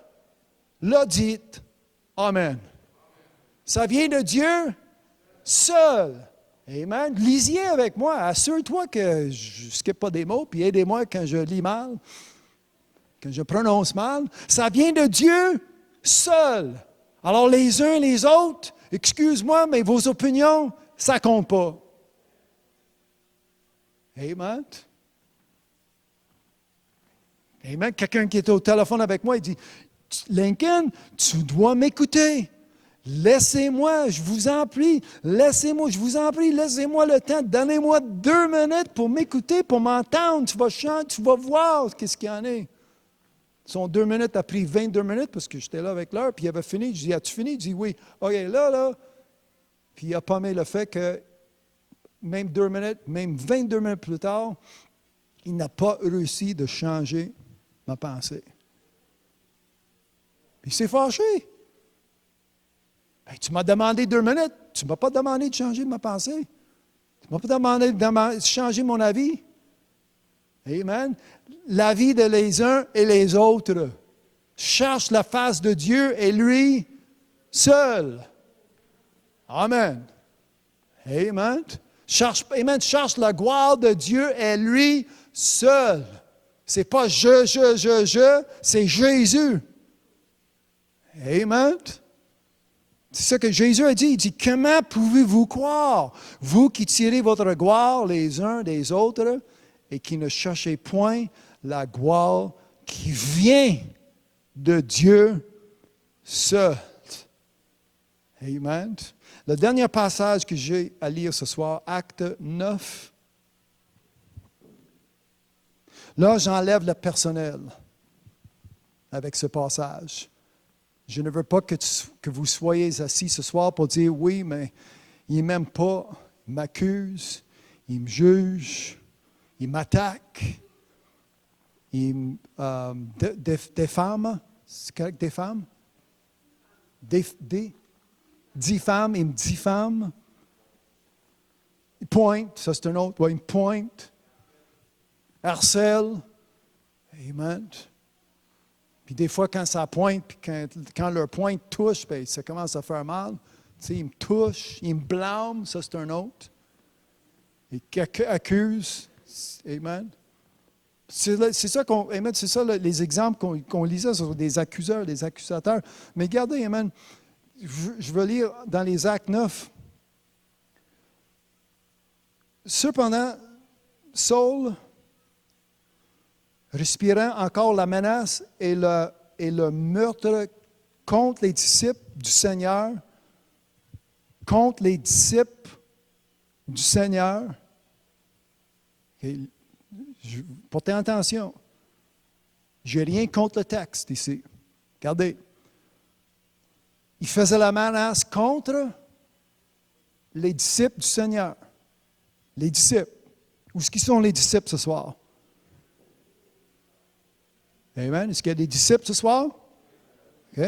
Là, dites Amen. Ça vient de Dieu, seul. Amen. Lisez avec moi. Assure-toi que je ne skippe pas des mots, puis aidez-moi quand je lis mal, quand je prononce mal. Ça vient de Dieu seul. Alors les uns et les autres, excuse-moi, mais vos opinions, ça ne compte pas. Amen. Amen. Quelqu'un qui était au téléphone avec moi, il dit, Lincoln, tu dois m'écouter. Laissez-moi, je vous en prie, laissez-moi le temps, donnez-moi 2 minutes pour m'écouter, pour m'entendre, tu vas chanter, tu vas voir qu'est-ce qu'il y en a. Son 2 minutes a pris 22 minutes parce que j'étais là avec l'heure, puis il avait fini, je dis, as-tu fini? Il dit, oui. OK, là, puis il a pas mis le fait que même 2 minutes, même 22 minutes plus tard, il n'a pas réussi de changer ma pensée. Il s'est fâché. Ben, tu m'as demandé 2 minutes. Tu ne m'as pas demandé de changer ma pensée. Tu ne m'as pas demandé de changer mon avis. Amen. L'avis de les uns et les autres. Cherche la face de Dieu et lui seul. Amen. Amen. Cherche la gloire de Dieu et lui seul. Ce n'est pas c'est Jésus. Amen. C'est ça que Jésus a dit. Il dit, comment pouvez-vous croire, vous qui tirez votre gloire les uns des autres et qui ne cherchez point la gloire qui vient de Dieu seul. Amen. Le dernier passage que j'ai à lire ce soir, Acte 9. Là, j'enlève le personnel avec ce passage. Je ne veux pas que vous soyez assis ce soir pour dire, oui, mais il ne m'aime pas, il m'accuse, il me juge, il m'attaque, il des femmes, c'est correct, des femmes? Dix femmes, il me diffame. Il pointe, ça c'est un autre, ouais, il me pointe, harcèle. Amen. Puis des fois, quand ça pointe, puis quand leur pointe touche, bien, ça commence à faire mal. Tu sais, il me touche, il me blâme, ça c'est un autre. Il accuse. Amen. C'est ça les exemples qu'on lisait, ce sont des accuseurs, des accusateurs. Mais regardez, amen, je veux lire dans les Actes 9. Cependant, Saul, respirant encore la menace et le meurtre contre les disciples du Seigneur, portez attention, je n'ai rien contre le texte ici. Regardez. Il faisait la menace contre les disciples du Seigneur. Les disciples. Où est-ce qu'ils sont les disciples ce soir? Amen. Est-ce qu'il y a des disciples ce soir? OK.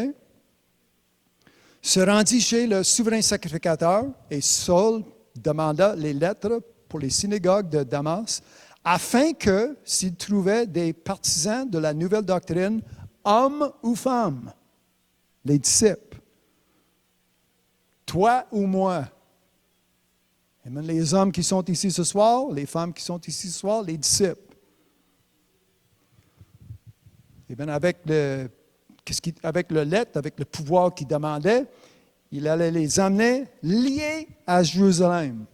Se rendit chez le souverain sacrificateur et Saul demanda les lettres pour les synagogues de Damas afin que, s'il trouvait des partisans de la nouvelle doctrine, hommes ou femmes, les disciples, toi ou moi, amen, les hommes qui sont ici ce soir, les femmes qui sont ici ce soir, les disciples. Et bien, avec le lettre, avec le pouvoir qu'il demandait, il allait les emmener liés à Jérusalem.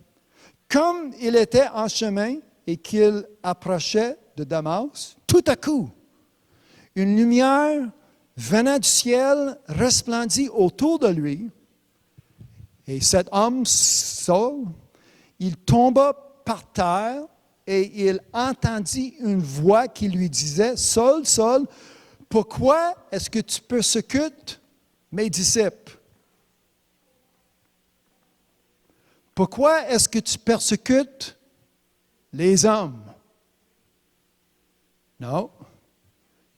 Comme il était en chemin et qu'il approchait de Damas, tout à coup, une lumière venant du ciel resplendit autour de lui. Et cet homme, Saul, il tomba par terre et il entendit une voix qui lui disait, « Saul, Saul, pourquoi est-ce que tu persécutes mes disciples? Pourquoi est-ce que tu persécutes les hommes? » Non.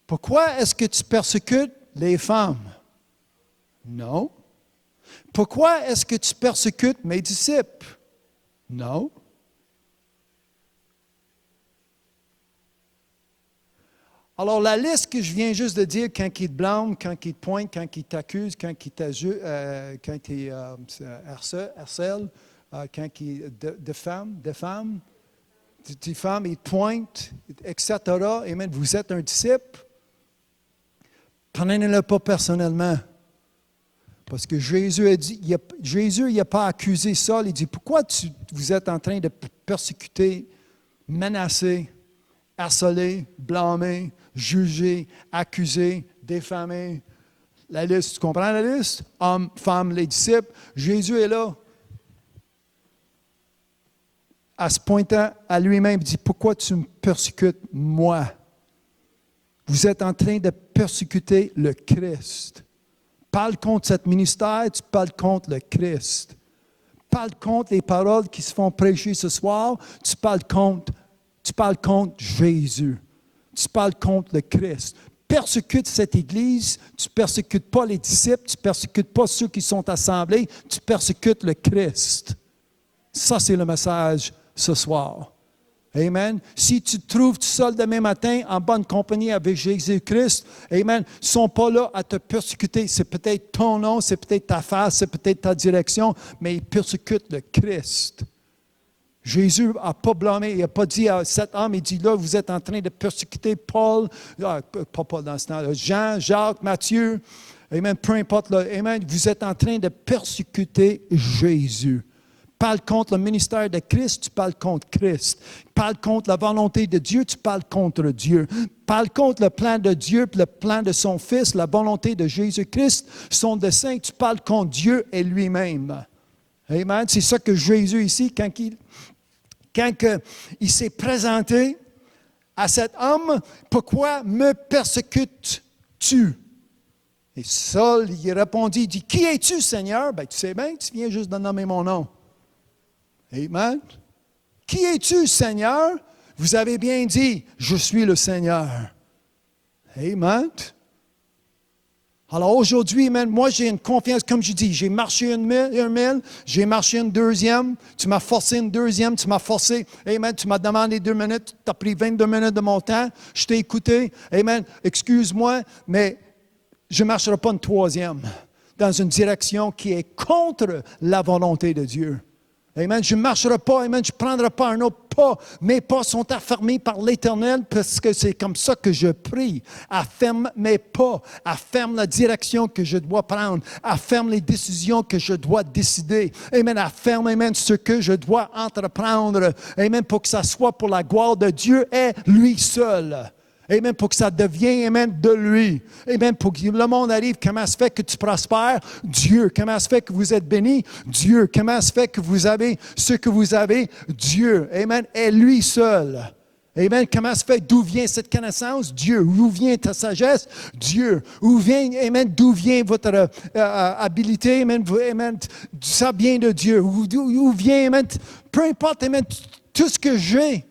Pourquoi est-ce que tu persécutes les femmes? Non. Pourquoi est-ce que tu persécutes mes disciples? Non. Alors, la liste que je viens juste de dire, quand il te blâme, quand il te pointe, quand il t'accuse, quand il harcèle, quand il diffame, il te pointe, etc. Amen. Vous êtes un disciple. Prenez-le pas personnellement. Parce que Jésus a dit, Jésus n'a pas accusé Saul, il dit, pourquoi vous êtes en train de persécuter, menacer, harceler, blâmer, juger, accuser, diffamer? La liste, tu comprends la liste? Hommes, femmes, les disciples. Jésus est là. À se pointant à lui-même, il dit, pourquoi tu me persécutes, moi? Vous êtes en train de persécuter le Christ. Parle contre cet ministère, tu parles contre le Christ. Parle contre les paroles qui se font prêcher ce soir, tu parles parles contre Jésus. Tu parles contre le Christ. Persécute cette Église, tu ne persécutes pas les disciples, tu ne persécutes pas ceux qui sont assemblés, tu persécutes le Christ. Ça, c'est le message ce soir. Amen. Si tu te trouves tout seul demain matin en bonne compagnie avec Jésus-Christ, amen, ils ne sont pas là à te persécuter. C'est peut-être ton nom, c'est peut-être ta face, c'est peut-être ta direction, mais ils persécutent le Christ. Jésus n'a pas blâmé, il n'a pas dit à cet homme, il dit là, vous êtes en train de persécuter Paul, pas Paul dans ce temps-là, Jean, Jacques, Matthieu, amen, peu importe, là, amen, vous êtes en train de persécuter Jésus. Parle contre le ministère de Christ, tu parles contre Christ. Parle contre la volonté de Dieu, tu parles contre Dieu. Parle contre le plan de Dieu, le plan de son Fils, la volonté de Jésus-Christ, son dessein, tu parles contre Dieu et lui-même. Amen. C'est ça que Jésus ici, quand il s'est présenté à cet homme, pourquoi me persécutes-tu? Et Saul, il répondit, il dit, qui es-tu, Seigneur? Ben, tu sais bien, tu viens juste de nommer mon nom. Amen. Qui es-tu, Seigneur? Vous avez bien dit, je suis le Seigneur. Amen. Alors aujourd'hui, amen, moi j'ai une confiance, comme je dis, j'ai marché une mille, j'ai marché une deuxième, tu m'as forcé une deuxième, tu m'as forcé, amen, tu m'as demandé 2 minutes, tu as pris 22 minutes de mon temps, je t'ai écouté, amen, excuse-moi, mais je ne marcherai pas une troisième dans une direction qui est contre la volonté de Dieu. Amen. Je ne marcherai pas, amen, je ne prendrai pas un autre pas. Mes pas sont affermés par l'Éternel parce que c'est comme ça que je prie. Afferme mes pas, afferme la direction que je dois prendre, afferme les décisions que je dois décider. Amen. Afferme, amen, ce que je dois entreprendre. Amen, pour que ça soit pour la gloire de Dieu et lui seul. Amen, pour que ça devienne, amen, de lui. Amen, pour que le monde arrive. Comment se fait que tu prospères? Dieu. Comment se fait que vous êtes bénis? Dieu. Comment se fait que vous avez ce que vous avez? Dieu. Amen, et lui seul. Amen, comment se fait? D'où vient cette connaissance? Dieu. D'où vient ta sagesse? Dieu. D'où vient votre habilité? Amen, ça vient de Dieu. D'où vient, amen, peu importe, amen, tout ce que j'ai.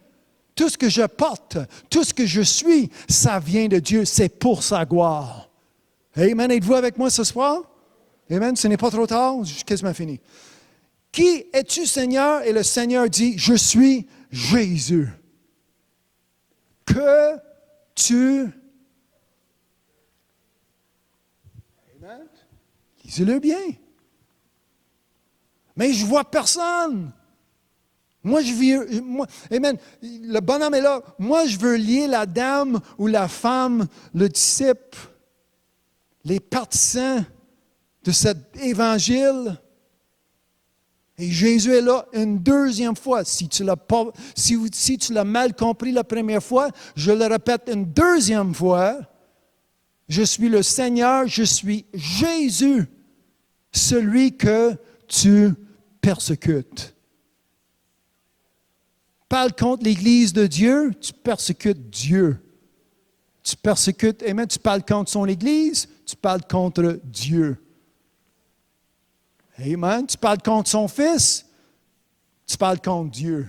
Tout ce que je porte, tout ce que je suis, ça vient de Dieu. C'est pour sa gloire. Amen. Êtes-vous avec moi ce soir? Amen. Ce n'est pas trop tard. J'ai quasiment fini. Qui es-tu, Seigneur? Et le Seigneur dit, je suis Jésus. Que tu... Amen. Lisez-le bien. Mais je ne vois personne. Moi, amen, le bonhomme est là. Moi, je veux lier la dame ou la femme, le disciple, les partisans de cet évangile. Et Jésus est là une deuxième fois. Si tu l'as mal compris la première fois, je le répète une deuxième fois. Je suis le Seigneur, je suis Jésus, celui que tu persécutes. Parle contre l'Église de Dieu, tu persécutes Dieu. Tu persécutes, amen, tu parles contre son Église, tu parles contre Dieu. Amen. Tu parles contre son Fils, tu parles contre Dieu,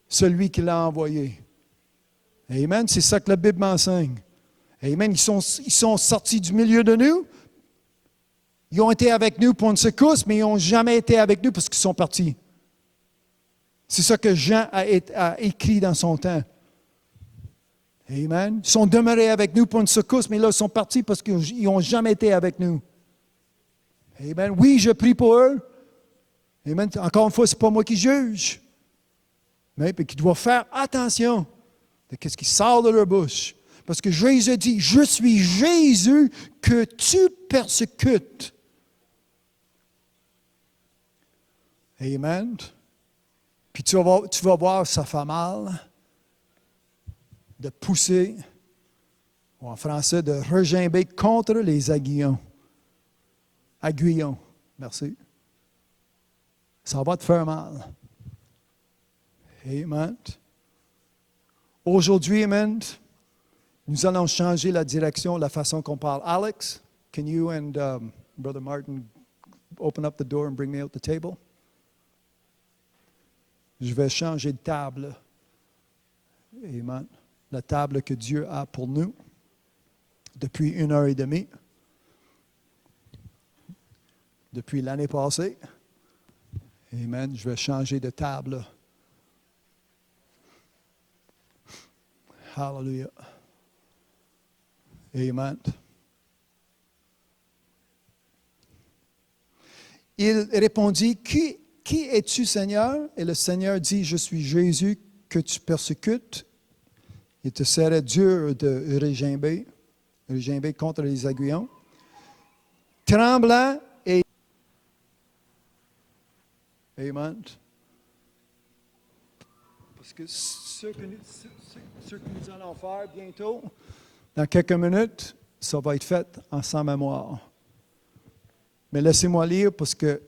celui qui l'a envoyé. Amen. C'est ça que la Bible m'enseigne. Amen. Ils sont sortis du milieu de nous. Ils ont été avec nous pour une secousse, mais ils n'ont jamais été avec nous parce qu'ils sont partis. C'est ça que Jean a écrit dans son temps. Amen. Ils sont demeurés avec nous pour une secousse, mais là, ils sont partis parce qu'ils n'ont jamais été avec nous. Amen. Oui, je prie pour eux. Amen. Encore une fois, ce n'est pas moi qui juge. Mais qui doit faire attention de ce qui sort de leur bouche. Parce que Jésus dit, je suis Jésus que tu persécutes. Amen. Puis tu vas voir, ça fait mal de pousser, ou en français, de regimber contre les aiguillons. Aiguillons, merci. Ça va te faire mal. Amen. Aujourd'hui, amen, nous allons changer la direction, la façon qu'on parle. Alex, can you and Brother Martin open up the door and bring me out the table? Je vais changer de table. Amen. La table que Dieu a pour nous depuis 1 heure et demie, depuis l'année passée. Amen. Je vais changer de table. Hallelujah. Amen. Il répondit, qui es-tu, Seigneur? Et le Seigneur dit, je suis Jésus que tu persécutes. Il te serait dur de régimber contre les aiguillons. Tremblant et... Amen. Parce que ce que nous allons faire bientôt, dans quelques minutes, ça va être fait en sans mémoire. Mais laissez-moi lire parce que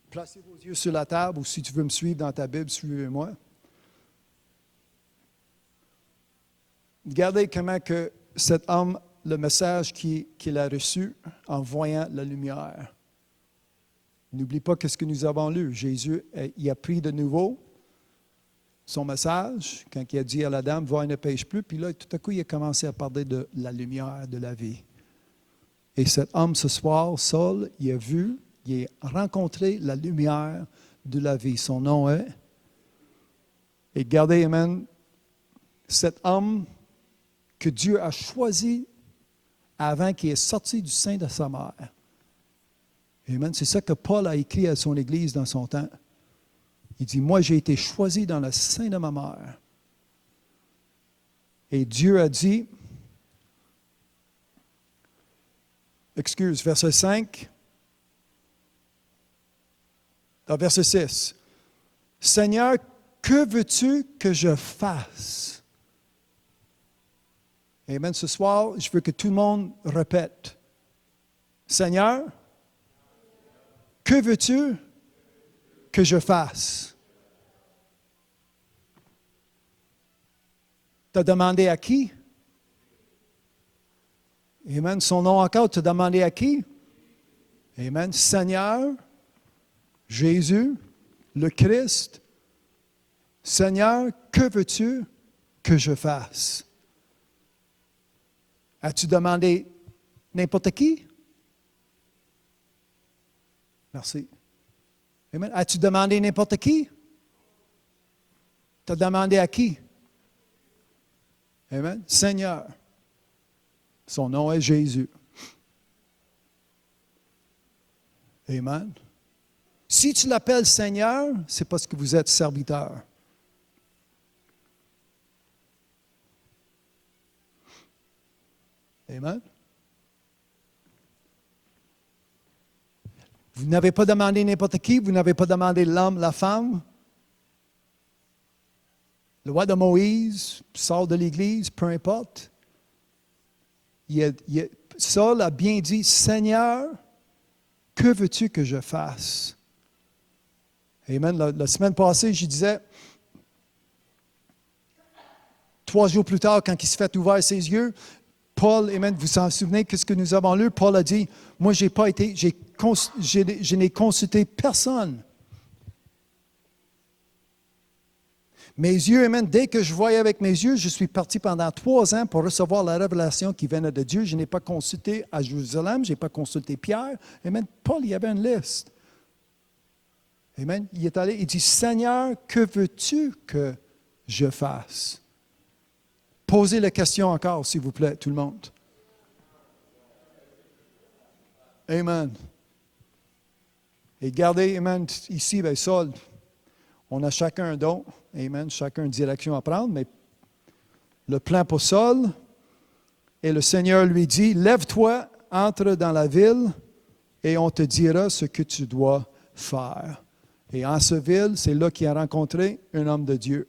placez vos yeux sur la table ou si tu veux me suivre dans ta Bible, suivez-moi. Regardez comment que cet homme, le message qu'il a reçu en voyant la lumière. N'oublie pas ce que nous avons lu. Jésus, il a pris de nouveau son message, quand il a dit à la dame, va et ne pêche plus, puis là, tout à coup, il a commencé à parler de la lumière de la vie. Et cet homme, ce soir, Saul, il a rencontré la lumière de la vie. Son nom est, et gardez, amen, cet homme que Dieu a choisi avant qu'il est sorti du sein de sa mère. Amen. C'est ça que Paul a écrit à son Église dans son temps. Il dit, moi j'ai été choisi dans le sein de ma mère. Et Dieu a dit, verset 5, verset 6, Seigneur, que veux-tu que je fasse? Amen. Ce soir, je veux que tout le monde répète. Seigneur, que veux-tu que je fasse? Tu as demandé à qui? Amen. Son nom encore, tu as demandé à qui? Amen. Seigneur, Jésus, le Christ. Seigneur, que veux-tu que je fasse? As-tu demandé n'importe qui? Merci. Amen. As-tu demandé n'importe qui? Tu as demandé à qui? Amen. Seigneur. Son nom est Jésus. Amen. Si tu l'appelles Seigneur, c'est parce que vous êtes serviteur. Amen. Vous n'avez pas demandé n'importe qui, vous n'avez pas demandé l'homme, la femme. Le roi de Moïse sort de l'Église, peu importe. Saul a bien dit, Seigneur, que veux-tu que je fasse? Amen. La semaine passée, je disais, 3 jours plus tard, quand il se fait ouvrir ses yeux, Paul, amen, vous vous en souvenez, qu'est-ce que nous avons lu? Paul a dit, moi, je n'ai consulté personne. Mes yeux, amen, dès que je voyais avec mes yeux, je suis parti pendant 3 ans pour recevoir la révélation qui venait de Dieu. Je n'ai pas consulté à Jérusalem, je n'ai pas consulté Pierre. Amen. Paul, il y avait une liste. Amen. Il est allé, il dit, Seigneur, que veux-tu que je fasse? Posez la question encore, s'il vous plaît, tout le monde. Amen. Et gardez, amen, ici, bien, Saul, on a chacun un don. Amen. Chacun une direction à prendre, mais le plan pour Saul, et le Seigneur lui dit, lève-toi, entre dans la ville, et on te dira ce que tu dois faire. Et en ce ville, c'est là qu'il a rencontré un homme de Dieu.